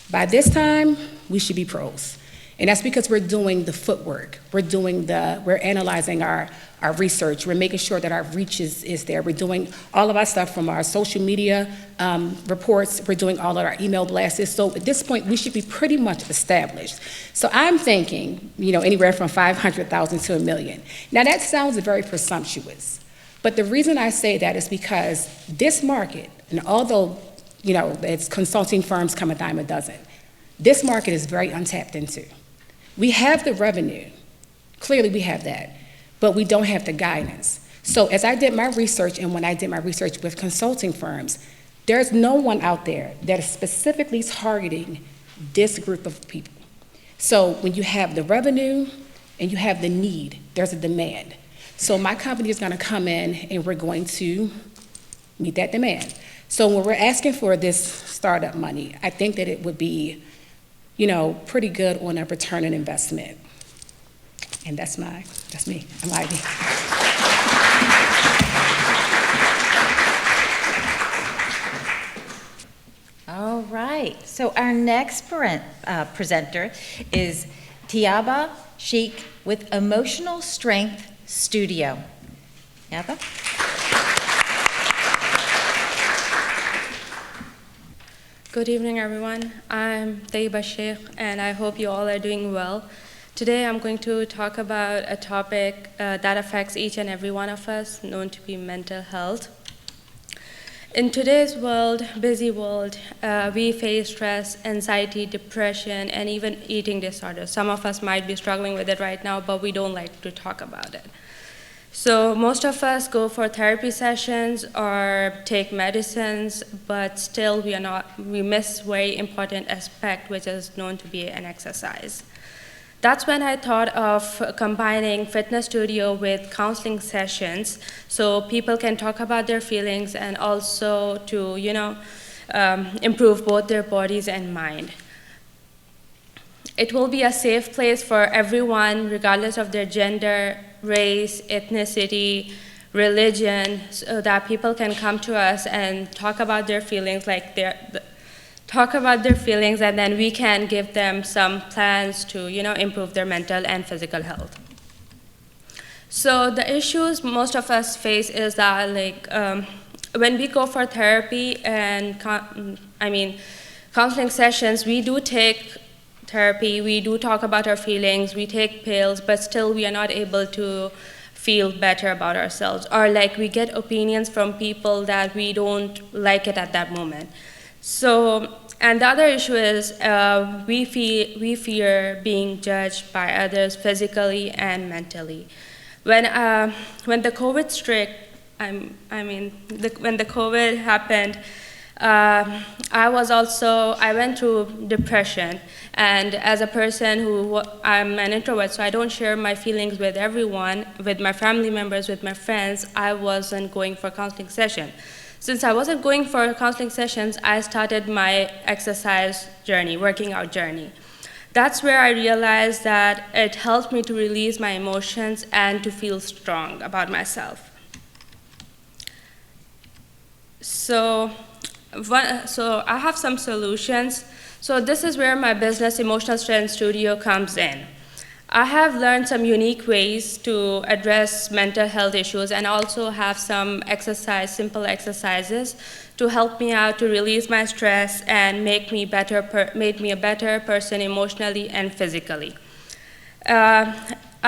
By this time, we should be pros. And that's because we're doing the footwork. We're analyzing our research. We're making sure that our reach is there. We're doing all of our stuff from our social media reports. We're doing all of our email blasts. So at this point, we should be pretty much established. So I'm thinking, anywhere from $500,000 to $1 million. Now, that sounds very presumptuous. But the reason I say that is because this market, and although, it's consulting firms come a dime a dozen, this market is very untapped into. We have the revenue. Clearly, we have that. But we don't have the guidance. So as I did my research, and when I did my research with consulting firms, there's no one out there that is specifically targeting this group of people. So when you have the revenue and you have the need, there's a demand. So my company is gonna come in and we're going to meet that demand. So when we're asking for this startup money, I think that it would be, pretty good on a return on investment. And that's me, I'm Ivy. All right, so our next presenter is Tiaba Sheikh with Emotional Strength Studio. Tiaba? Good evening, everyone. I'm Tiaba Sheikh, and I hope you all are doing well. Today, I'm going to talk about a topic that affects each and every one of us, known to be mental health. In today's busy world, we face stress, anxiety, depression, and even eating disorders. Some of us might be struggling with it right now, but we don't like to talk about it. So most of us go for therapy sessions or take medicines, but still we miss very important aspect, which is known to be an exercise. That's when I thought of combining fitness studio with counseling sessions so people can talk about their feelings and also to, improve both their bodies and mind. It will be a safe place for everyone, regardless of their gender, race, ethnicity, religion, so that people can come to us and talk about their feelings like talk about their feelings, and then we can give them some plans to, improve their mental and physical health. So the issues most of us face is that, when we go for therapy and counseling sessions, we do take therapy, we do talk about our feelings, we take pills, but still we are not able to feel better about ourselves, or we get opinions from people that we don't like it at that moment. So, and the other issue is we fear being judged by others physically and mentally. When the COVID when the COVID happened, I went through depression, and as a person I'm an introvert, so I don't share my feelings with everyone, with my family members, with my friends. I wasn't going for counseling session. Since I wasn't going for counseling sessions, I started my exercise journey, working out journey. That's where I realized that it helped me to release my emotions and to feel strong about myself. So I have some solutions. So this is where my business, Emotional Strength Studio, comes in. I have learned some unique ways to address mental health issues, and also have some simple exercises to help me out to release my stress and make me a better person emotionally and physically. I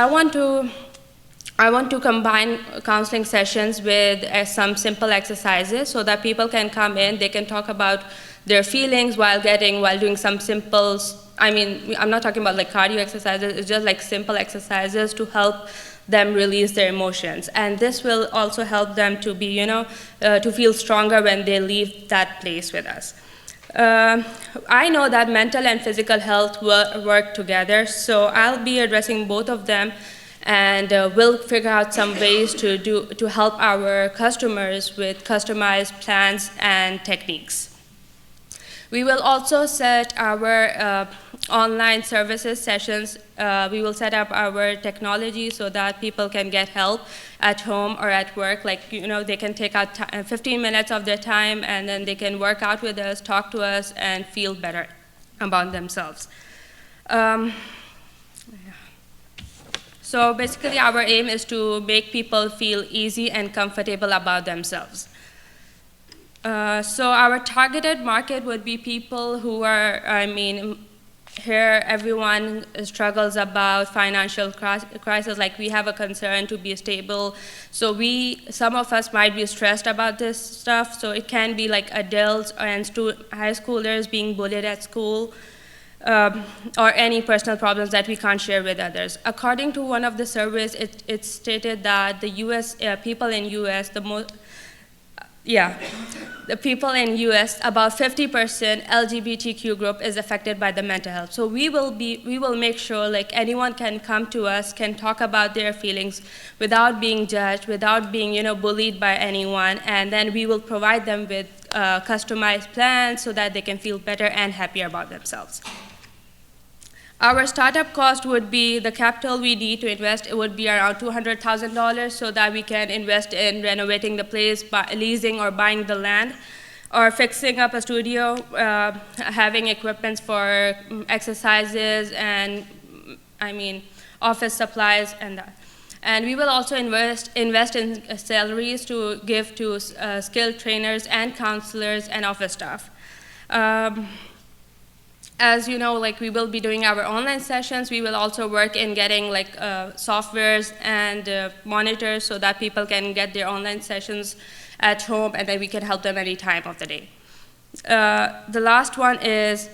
want to combine counseling sessions with some simple exercises so that people can come in, they can talk about their feelings while doing some simple, I'm not talking about cardio exercises, it's just simple exercises to help them release their emotions. And this will also help them to be, to feel stronger when they leave that place with us. I know that mental and physical health work together, so I'll be addressing both of them, and we'll figure out some ways to help our customers with customized plans and techniques. We will also set our online services sessions. We will set up our technology so that people can get help at home or at work. They can take out 15 minutes of their time, and then they can work out with us, talk to us, and feel better about themselves. So basically, our aim is to make people feel easy and comfortable about themselves. So our targeted market would be people who are, here everyone struggles about financial crisis, we have a concern to be stable. So some of us might be stressed about this stuff, so it can be adults and high schoolers being bullied at school, or any personal problems that we can't share with others. According to one of the surveys, it stated that the people in US, the people in US, about 50% LGBTQ group is affected by the mental health. So we will make sure anyone can come to us, can talk about their feelings without being judged, without being bullied by anyone, and then we will provide them with customized plans so that they can feel better and happier about themselves. Our startup cost would be, the capital we need to invest, it would be around $200,000, so that we can invest in renovating the place, leasing or buying the land, or fixing up a studio, having equipment for exercises and, office supplies and that. And we will also invest in salaries to give to skilled trainers and counselors and office staff. As you know, we will be doing our online sessions. We will also work in getting softwares and monitors so that people can get their online sessions at home, and then we can help them any time of the day. The last one is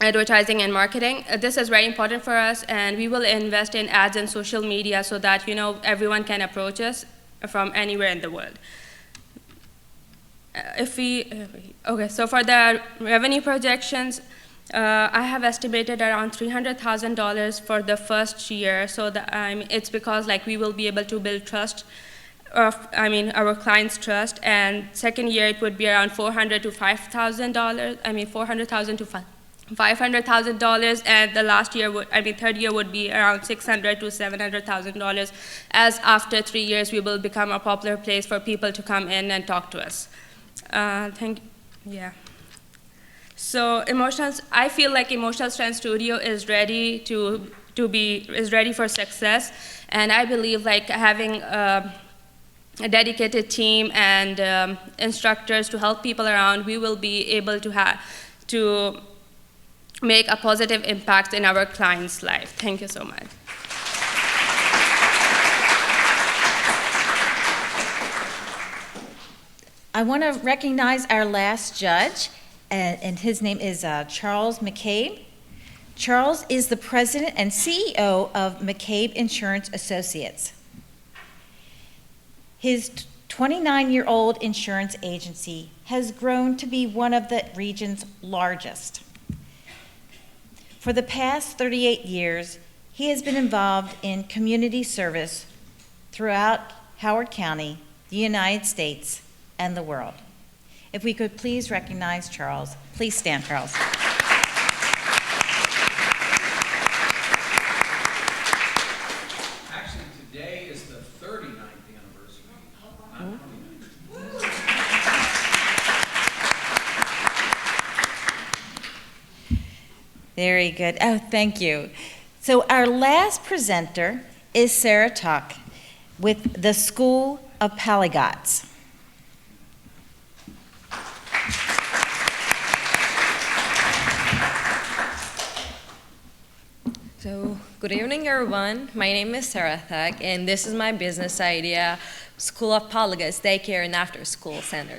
advertising and marketing. This is very important for us, and we will invest in ads and social media so that everyone can approach us from anywhere in the world. So for the revenue projections, I have estimated around $300,000 for the first year. So it's because we will be able to build trust, our clients' trust. And second year it would be around $400,000 to $5,000. $400,000 to $500,000. And the last year third year would be around $600,000 to $700,000. As after 3 years we will become a popular place for people to come in and talk to us. So I feel like Emotional Strength Studio is ready is ready for success, and I believe like having a dedicated team and instructors to help people around, we will be able to make a positive impact in our clients' life. Thank you so much. I want to recognize our last judge, and his name is Charles McCabe. Charles is the president and CEO of McCabe Insurance Associates. His 29-year-old insurance agency has grown to be one of the region's largest. For the past 38 years, he has been involved in community service throughout Howard County, the United States, and the world. If we could please recognize Charles. Please stand, Charles. Actually, today is the 39th anniversary, not 29th. Very good. Oh, thank you. So our last presenter is Sarah Tuck with the School of Polyglots. So, good evening, everyone. My name is Sarah Thak, and this is my business idea, School of Polyglots Daycare and After School Center.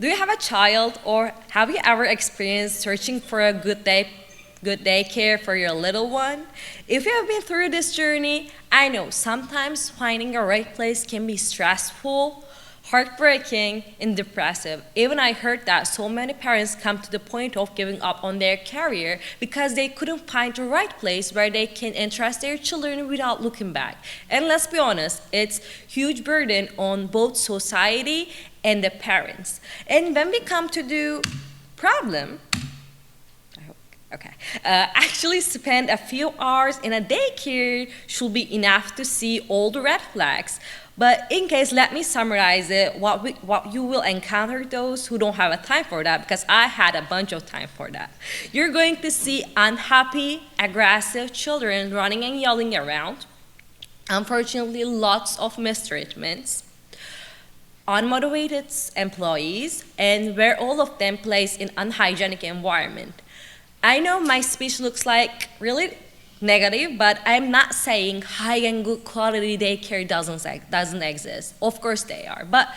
Do you have a child, or have you ever experienced searching for a good daycare for your little one? If you have been through this journey, I know sometimes finding a right place can be stressful, heartbreaking, and depressive. Even I heard that so many parents come to the point of giving up on their career because they couldn't find the right place where they can entrust their children without looking back. And let's be honest, it's a huge burden on both society and the parents. And when we come to the problem, actually spend a few hours in a daycare should be enough to see all the red flags. But in case, let me summarize it, what you will encounter those who don't have a time for that, because I had a bunch of time for that. You're going to see unhappy, aggressive children running and yelling around. Unfortunately, lots of mistreatments, unmotivated employees, and where all of them placed in unhygienic environment. I know my speech looks like really negative, but I'm not saying high and good quality daycare doesn't exist. Of course they are, but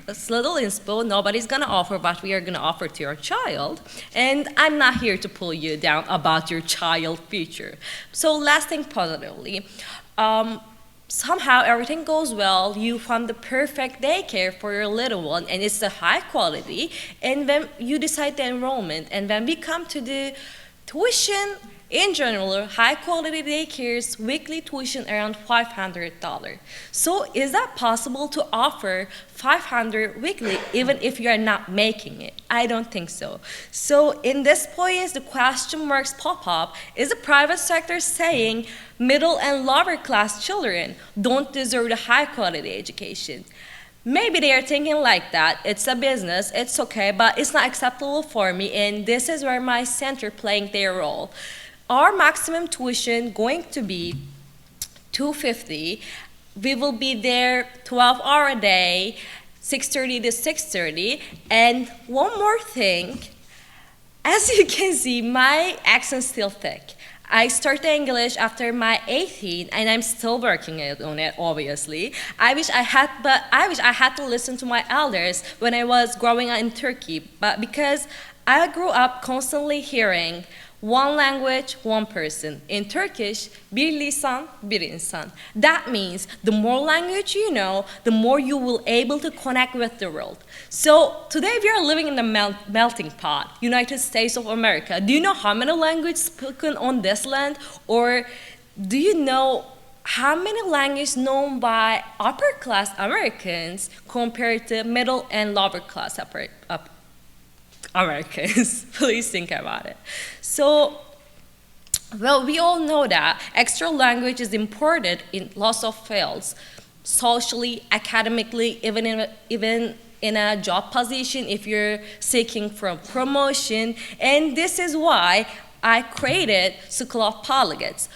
it's little inspo, nobody's gonna offer what we are gonna offer to your child, and I'm not here to pull you down about your child future. So let's think positively. Somehow everything goes well, you found the perfect daycare for your little one, and it's the high quality, and then you decide the enrollment, and when we come to the tuition, in general, high-quality daycares, weekly tuition around $500. So is that possible to offer $500 weekly even if you are not making it? I don't think so. So in this point, the question marks pop up. Is the private sector saying middle and lower class children don't deserve the high-quality education? Maybe they are thinking like that. It's a business, it's okay, but it's not acceptable for me, and this is where my center playing their role. Our maximum tuition going to be $250. We will be there 12 hours a day, 6:30 to 6:30. And one more thing, as you can see, my accent's still thick. I started English after my 18, and I'm still working on it, obviously. I wish I had to listen to my elders when I was growing up in Turkey, but because I grew up constantly hearing one language, one person. In Turkish, bir lisan, bir insan. That means the more language you know, the more you will able to connect with the world. So today we are living in the melting pot, United States of America. Do you know how many languages spoken on this land? Or do you know how many languages known by upper class Americans compared to middle and lower class Americans? Please think about it. So, well, we all know that extra language is important in lots of fields, socially, academically, even in a job position, if you're seeking for a promotion. And this is why I created School of Polygons.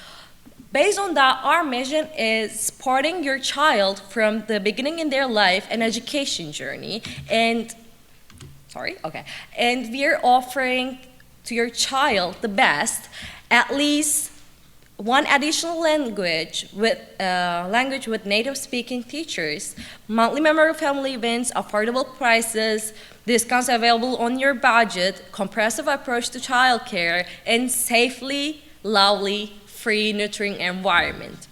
Based on that, our mission is supporting your child from the beginning in their life and education journey. And we're offering to your child the best, at least one additional language with native speaking teachers, monthly member family events, affordable prices, discounts available on your budget, comprehensive approach to childcare, and safely, lovely, free, nurturing environment.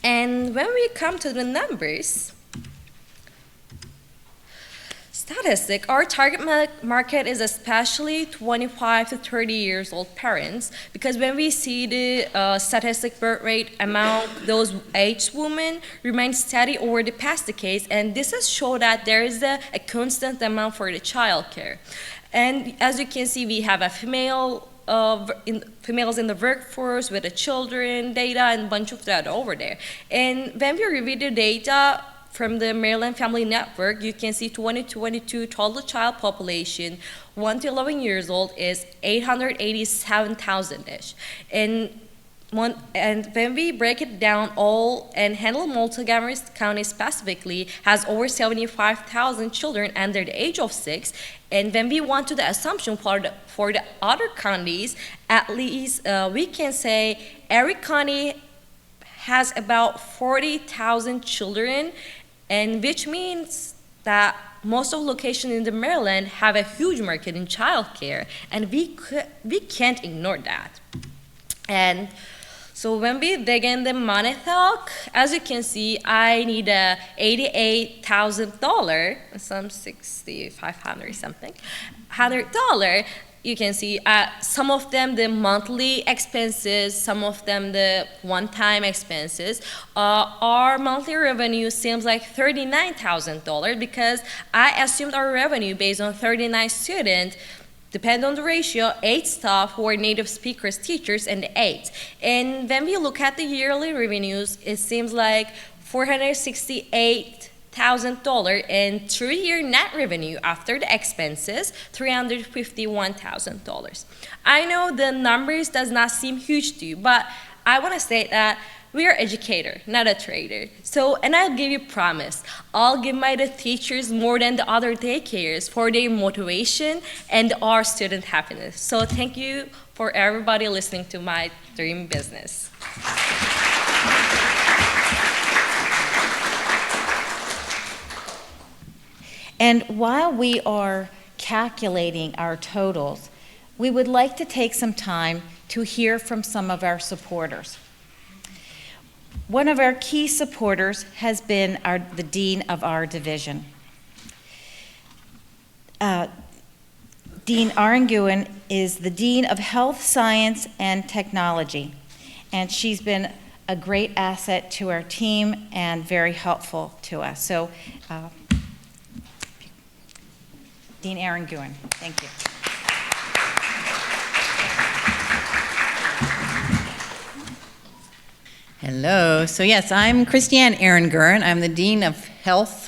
And when we come to the numbers, statistic, our target market is especially 25 to 30 years old parents, because when we see the statistic birth rate among those aged women remain steady over the past decades, and this has shown that there is a constant demand for the child care. And as you can see, we have a females in the workforce with the children data and a bunch of that over there. And when we review the data from the Maryland Family Network, you can see 2022 total child population 1 to 11 years old is 887,000-ish. And when we break it down all and handle Montgomery County specifically has over 75,000 children under the age of 6. And when we want to the assumption for the other counties, at least we can say every county has about 40,000 children, and which means that most of locations in the Maryland have a huge market in childcare, and we can't ignore that. And so when we dig in the money talk, as you can see, I need a $88,000, some $6,500 something, $100. You can see some of them the monthly expenses, some of them the one-time expenses. Our monthly revenue seems like $39,000 because I assumed our revenue based on 39 students, depend on the ratio, 8 staff who are native speakers, teachers, and 8. And when we look at the yearly revenues, it seems like $468,000, and 3-year net revenue after the expenses, $351,000. I know the numbers does not seem huge to you, but I want to say that we are educator, not a trader. So, and I'll give you promise, I'll give my teachers more than the other daycares for their motivation and our student happiness. So thank you for everybody listening to my dream business. And while we are calculating our totals, we would like to take some time to hear from some of our supporters. One of our key supporters has been the dean of our division. Dean Aranguin is the Dean of Health, Science, and Technology, and she's been a great asset to our team and very helpful to us. So, Dean Aranguin, thank you. Hello. So yes, I'm Christiane Aranguin. I'm the Dean of Health,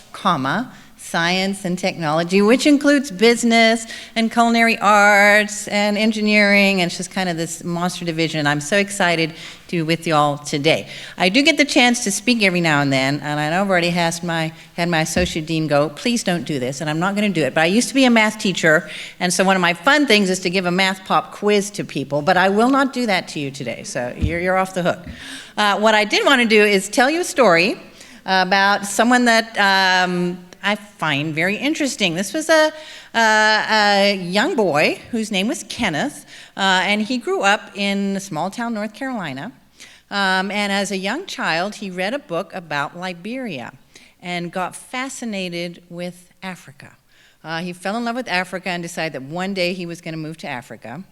Science and Technology, which includes business and culinary arts and engineering, and it's just kind of this monster division. I'm so excited to be with you all today. I do get the chance to speak every now and then, and I know I've already had my associate dean go, please don't do this, and I'm not going to do it. But I used to be a math teacher, and so one of my fun things is to give a math pop quiz to people, but I will not do that to you today, so you're off the hook. What I did want to do is tell you a story about someone that I find very interesting. This was a young boy whose name was Kenneth, and he grew up in a small town, North Carolina. And as a young child, he read a book about Liberia and got fascinated with Africa. He fell in love with Africa and decided that one day he was going to move to Africa.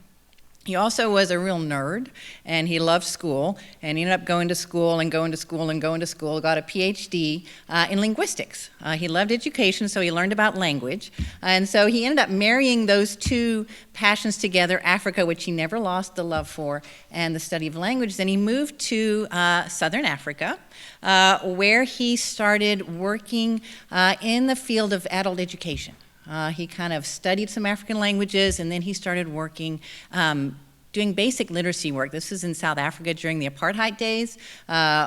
He also was a real nerd, and he loved school, and he ended up going to school and going to school and going to school, got a PhD in linguistics. He loved education, so he learned about language, and so he ended up marrying those two passions together, Africa, which he never lost the love for, and the study of languages, and he moved to Southern Africa, where he started working in the field of adult education. He kind of studied some African languages, and then he started working, doing basic literacy work. This was in South Africa during the apartheid days,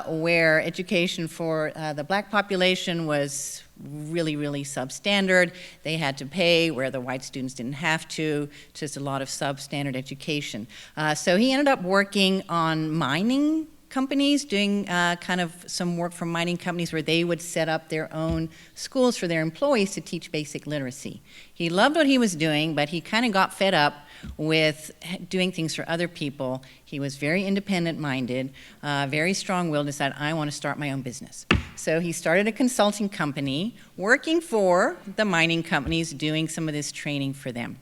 where education for the black population was really, really substandard. They had to pay where the white students didn't have to, just a lot of substandard education. So he ended up working on mining companies, doing kind of some work for mining companies where they would set up their own schools for their employees to teach basic literacy. He loved what he was doing, but he kind of got fed up with doing things for other people. He was very independent-minded, very strong-willed, decided, I want to start my own business. So he started a consulting company, working for the mining companies, doing some of this training for them.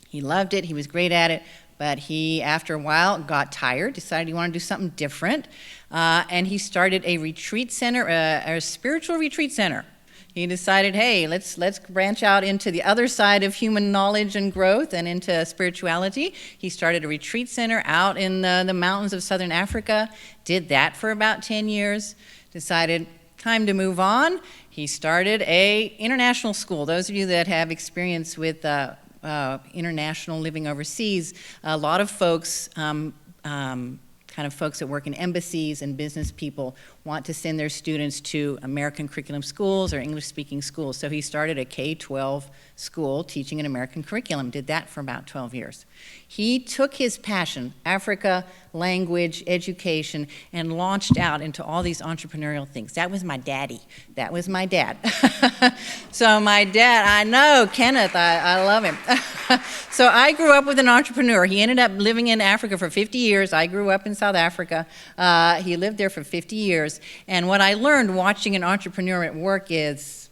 He loved it, he was great at it, but he, after a while, got tired, decided he wanted to do something different, and he started a retreat center, a spiritual retreat center. He decided, hey, let's branch out into the other side of human knowledge and growth and into spirituality. He started a retreat center out in the mountains of Southern Africa, did that for about 10 years, decided, time to move on. He started a international school. Those of you that have experience with international living overseas, a lot of folks, kind of folks that work in embassies and business people want to send their students to American curriculum schools or English-speaking schools. So he started a K-12 school teaching an American curriculum, did that for about 12 years. He took his passion, Africa, language, education, and launched out into all these entrepreneurial things. That was my daddy. That was my dad. So my dad, I know, Kenneth, I love him. So I grew up with an entrepreneur. He ended up living in Africa for 50 years. I grew up in South Africa. He lived there for 50 years. And what I learned watching an entrepreneur at work is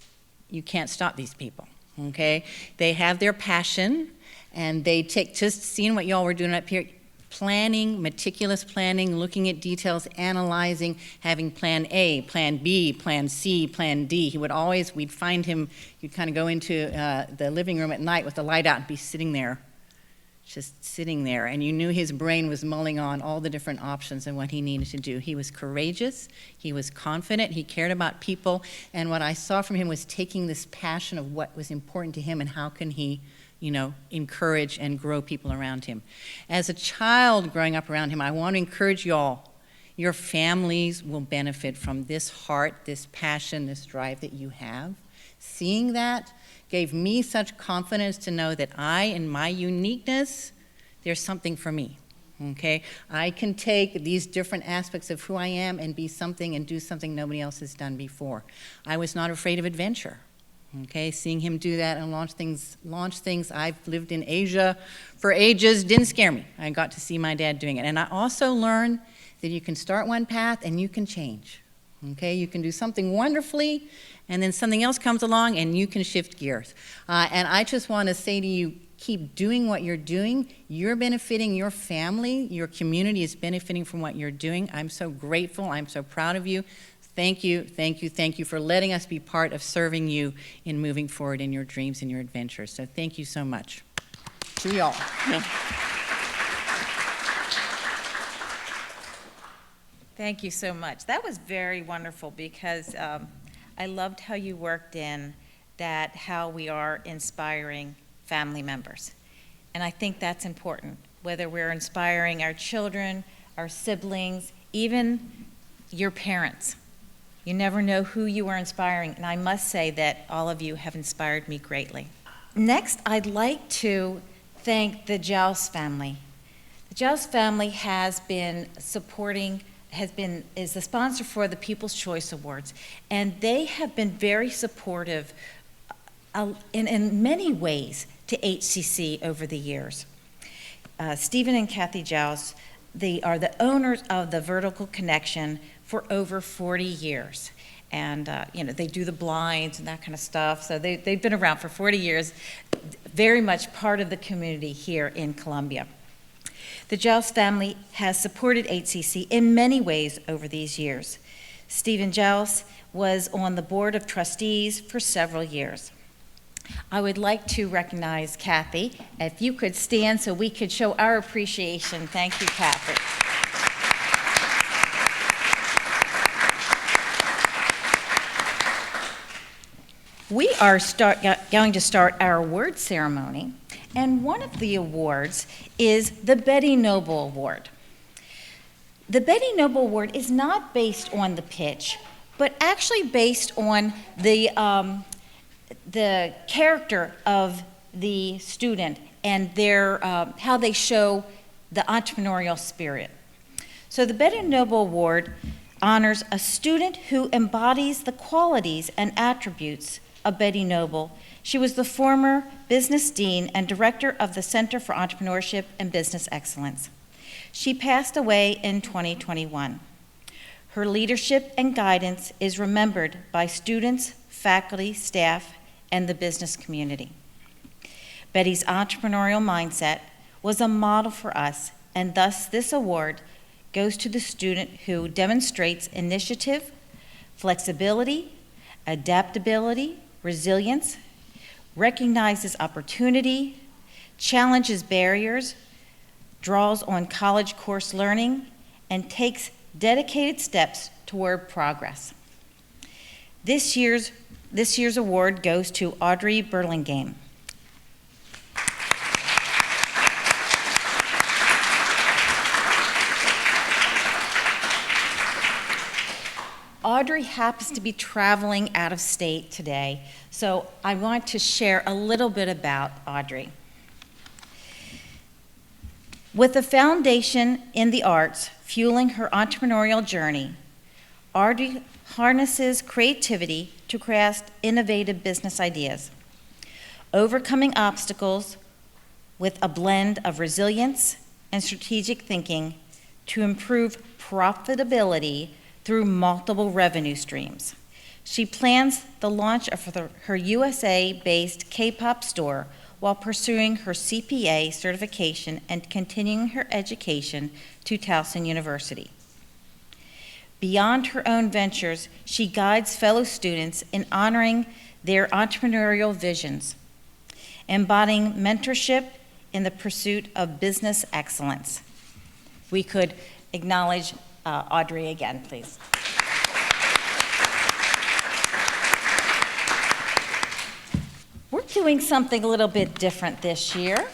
you can't stop these people, okay? They have their passion, and they take, just seeing what y'all were doing up here, planning, meticulous planning, looking at details, analyzing, having plan A, plan B, plan C, plan D. He would always, we'd find him, you'd kind of go into the living room at night with the light out and be sitting there, just sitting there, and you knew his brain was mulling on all the different options and what he needed to do. He was courageous, he was confident, he cared about people, and what I saw from him was taking this passion of what was important to him and how can he, you know, encourage and grow people around him. As a child growing up around him, I want to encourage y'all, your families will benefit from this heart, this passion, this drive that you have. Seeing that gave me such confidence to know that I, in my uniqueness, there's something for me, okay? I can take these different aspects of who I am and be something and do something nobody else has done before. I was not afraid of adventure, okay? Seeing him do that and launch things. I've lived in Asia for ages, didn't scare me. I got to see my dad doing it. And I also learned that you can start one path and you can change, okay? You can do something wonderfully, and then something else comes along and you can shift gears. And I just want to say to you, keep doing what you're doing. You're benefiting, your family, your community is benefiting from what you're doing. I'm so grateful, I'm so proud of you. Thank you, thank you, thank you for letting us be part of serving you in moving forward in your dreams and your adventures. So thank you so much. To y'all. Thank you so much. That was very wonderful because I loved how you worked in that, how we are inspiring family members. And I think that's important, whether we're inspiring our children, our siblings, even your parents. You never know who you are inspiring, and I must say that all of you have inspired me greatly. Next, I'd like to thank the Joust family. The Joust family has been supporting, is the sponsor for the People's Choice Awards, and they have been very supportive in many ways to HCC over the years. Stephen and Kathy Joust, they are the owners of the Vertical Connection for over 40 years. And you know, they do the blinds and that kind of stuff, so they've been around for 40 years, very much part of the community here in Columbia. The Giles family has supported HCC in many ways over these years. Stephen Giles was on the Board of Trustees for several years. I would like to recognize Kathy. If you could stand so we could show our appreciation. Thank you, Kathy. We are going to start our award ceremony, and one of the awards is the Betty Noble Award. The Betty Noble Award is not based on the pitch, but actually based on the character of the student and their how they show the entrepreneurial spirit. So the Betty Noble Award honors a student who embodies the qualities and attributes of Betty Noble. She was the former business dean and director of the Center for Entrepreneurship and Business Excellence. She passed away in 2021. Her leadership and guidance is remembered by students, faculty, staff, and the business community. Betty's entrepreneurial mindset was a model for us, and thus this award goes to the student who demonstrates initiative, flexibility, adaptability, resilience, recognizes opportunity, challenges barriers, draws on college course learning, and takes dedicated steps toward progress. This year's award goes to Audrey Burlingame. Audrey happens to be traveling out of state today, so I want to share a little bit about Audrey. With a foundation in the arts fueling her entrepreneurial journey, Audrey harnesses creativity to craft innovative business ideas, overcoming obstacles with a blend of resilience and strategic thinking to improve profitability through multiple revenue streams. She plans the launch of her USA-based K-pop store while pursuing her CPA certification and continuing her education to Towson University. Beyond her own ventures, she guides fellow students in honoring their entrepreneurial visions, embodying mentorship in the pursuit of business excellence. We could acknowledge Audrey again, please. We're doing something a little bit different this year.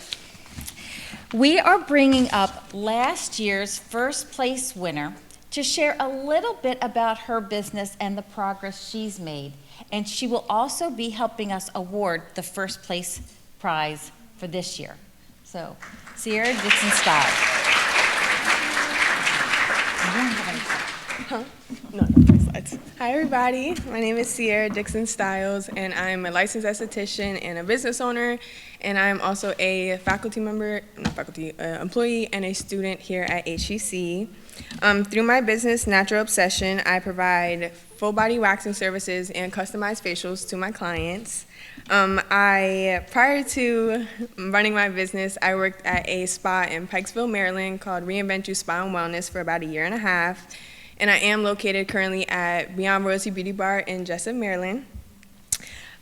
We are bringing up last year's first place winner to share a little bit about her business and the progress she's made. And she will also be helping us award the first place prize for this year. So, Sierra Dixon Stiles. Hi, everybody. My name is Sierra Dixon Stiles, and I'm a licensed esthetician and a business owner, and I'm also a employee and a student here at HCC. Through my business, Natural Obsession, I provide full-body waxing services and customized facials to my clients. Prior to running my business, I worked at a spa in Pikesville, Maryland called Reinvent You Spa and Wellness for about 1.5 years. And I am located currently at Beyond Royalty Beauty Bar in Jessup, Maryland.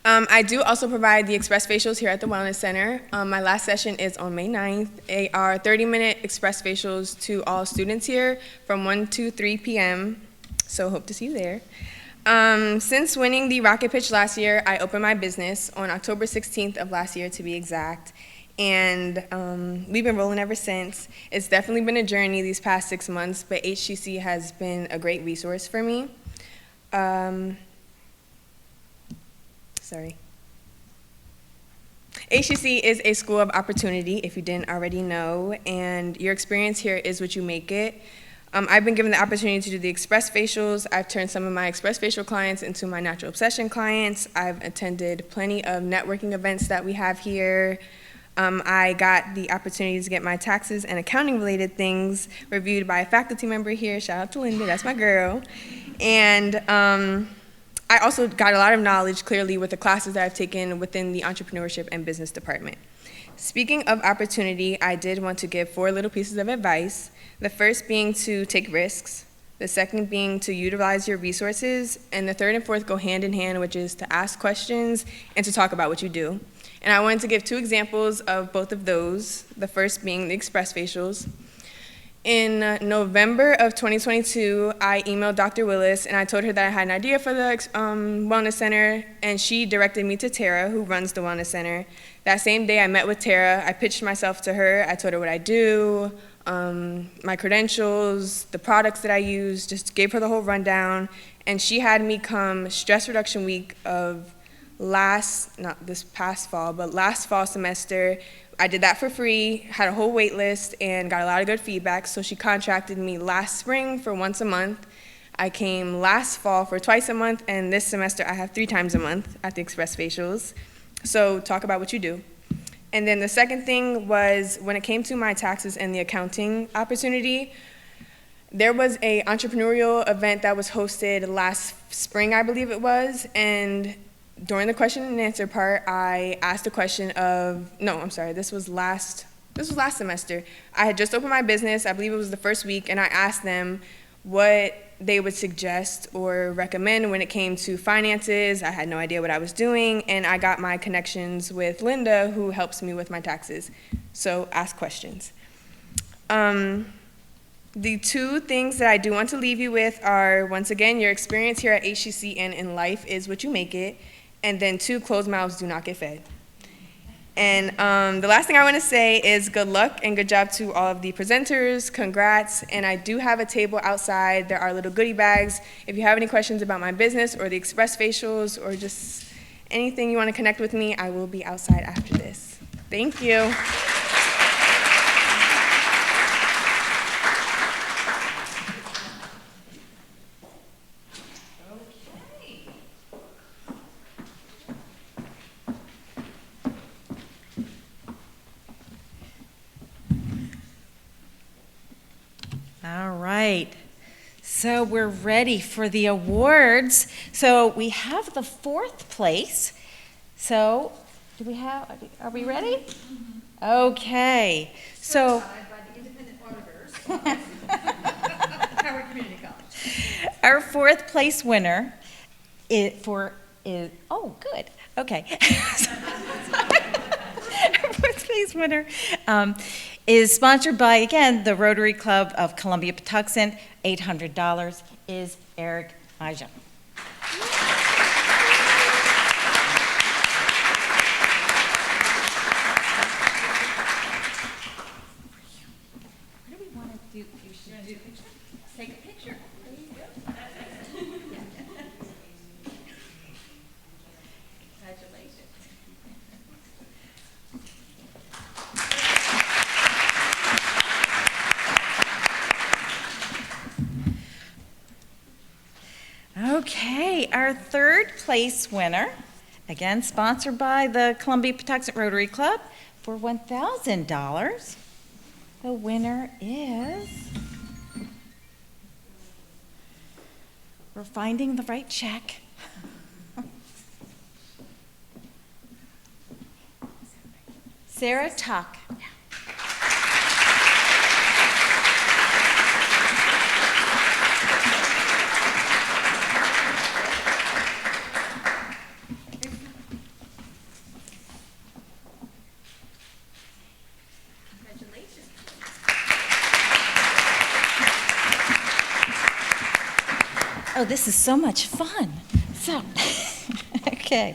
I do also provide the express facials here at the Wellness Center. My last session is on May 9th. They are 30-minute express facials to all students here from 1 to 3 p.m., so hope to see you there. Since winning the Rocket Pitch last year, I opened my business on October 16th of last year, to be exact. And we've been rolling ever since. It's definitely been a journey these past 6 months, but HCC has been a great resource for me. HCC is a school of opportunity, if you didn't already know, and your experience here is what you make it. I've been given the opportunity to do the express facials. I've turned some of my express facial clients into my Natural Obsession clients. I've attended plenty of networking events that we have here. I got the opportunity to get my taxes and accounting related things reviewed by a faculty member here. Shout out to Linda, that's my girl. And I also got a lot of knowledge clearly with the classes that I've taken within the entrepreneurship and business department. Speaking of opportunity, I did want to give 4 little pieces of advice. The first being to take risks, the second being to utilize your resources, and the third and fourth go hand in hand, which is to ask questions and to talk about what you do. And I wanted to give 2 examples of both of those, the first being the express facials. In November of 2022, I emailed Dr. Willis and I told her that I had an idea for the Wellness Center, and she directed me to Tara, who runs the Wellness Center. That same day I met with Tara, I pitched myself to her, I told her what I do, my credentials, the products that I use, just gave her the whole rundown, and she had me come stress reduction week of not this past fall, but last fall semester. I did that for free, had a whole wait list, and got a lot of good feedback, so she contracted me last spring for once a month. I came last fall for twice a month, and this semester I have 3 times a month at the Express Facials. So talk about what you do. And then the second thing was when it came to my taxes and the accounting opportunity, there was an entrepreneurial event that was hosted last spring, I believe it was, and during the question and answer part, I asked a question of, this was last semester. I had just opened my business, I believe it was the first week, and I asked them what they would suggest or recommend when it came to finances. I had no idea what I was doing, and I got my connections with Linda, who helps me with my taxes. So ask questions. The 2 things that I do want to leave you with are, once again, your experience here at HCC and in life is what you make it. And then 2, closed mouths do not get fed. And the last thing I want to say is good luck and good job to all of the presenters. Congrats. And I do have a table outside. There are little goodie bags. If you have any questions about my business or the Express Facials or just anything you want to connect with me, I will be outside after this. Thank you. All right, so we're ready for the awards. So we have the 4th place. So are we ready? Okay, so. Our 4th place winner oh, good, okay. Our 4th place winner is sponsored by, again, the Rotary Club of Columbia-Patuxent. $800 is Eric Aja. What do we want to do? You should do a picture. Take a picture. There you go. Congratulations. Okay, our 3rd place winner, again sponsored by the Columbia-Patuxent Rotary Club for $1,000. The winner is, we're finding the right check. Sarah Tuck. Oh, this is so much fun. So, okay.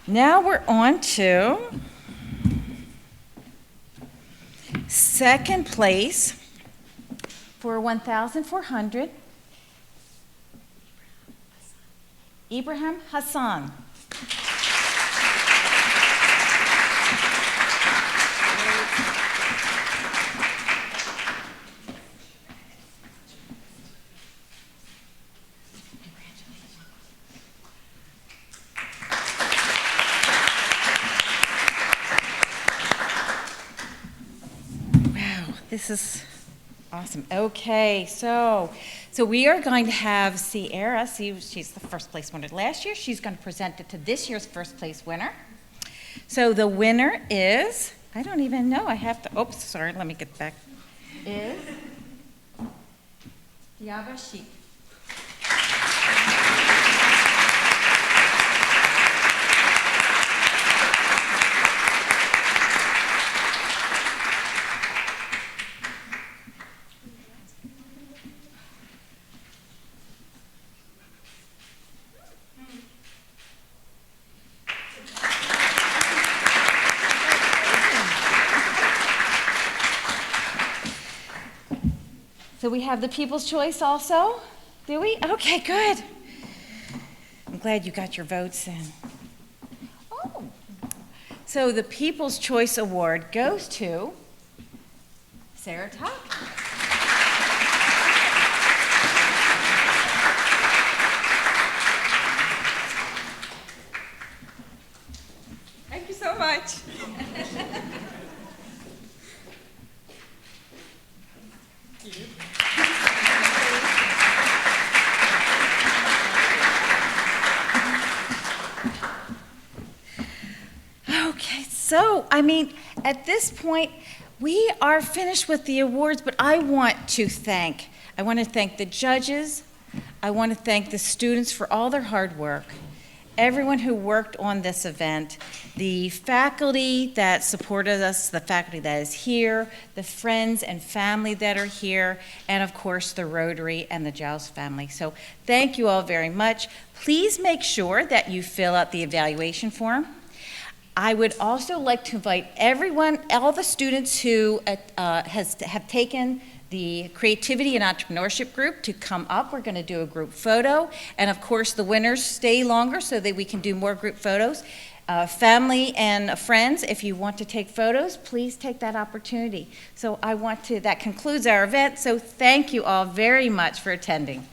Now we're on to 2nd place for $1,400. Ibrahim Hassan. This is Awesome. Okay, so we are going to have Sierra. She's the first place winner last year. She's going to present it to this year's first place winner. So the winner is, I don't even know. I have to, oops, sorry, let me get back. Is Diaba Sheik. So we have the People's Choice also? Do we? Okay, good. I'm glad you got your votes in. Oh. So the People's Choice Award goes to Sarah Tuck. Thank you so much. Okay, so, at this point, we are finished with the awards, but I want to thank the judges, I want to thank the students for all their hard work, everyone who worked on this event, the faculty that supported us, the faculty that is here, the friends and family that are here, and of course the Rotary and the Giles family. So thank you all very much. Please make sure that you fill out the evaluation form. I would also like to invite everyone, all the students who have taken the Creativity and Entrepreneurship group to come up. We're going to do a group photo. And of course, the winners stay longer so that we can do more group photos. Family and friends, if you want to take photos, please take that opportunity. So that concludes our event. So thank you all very much for attending.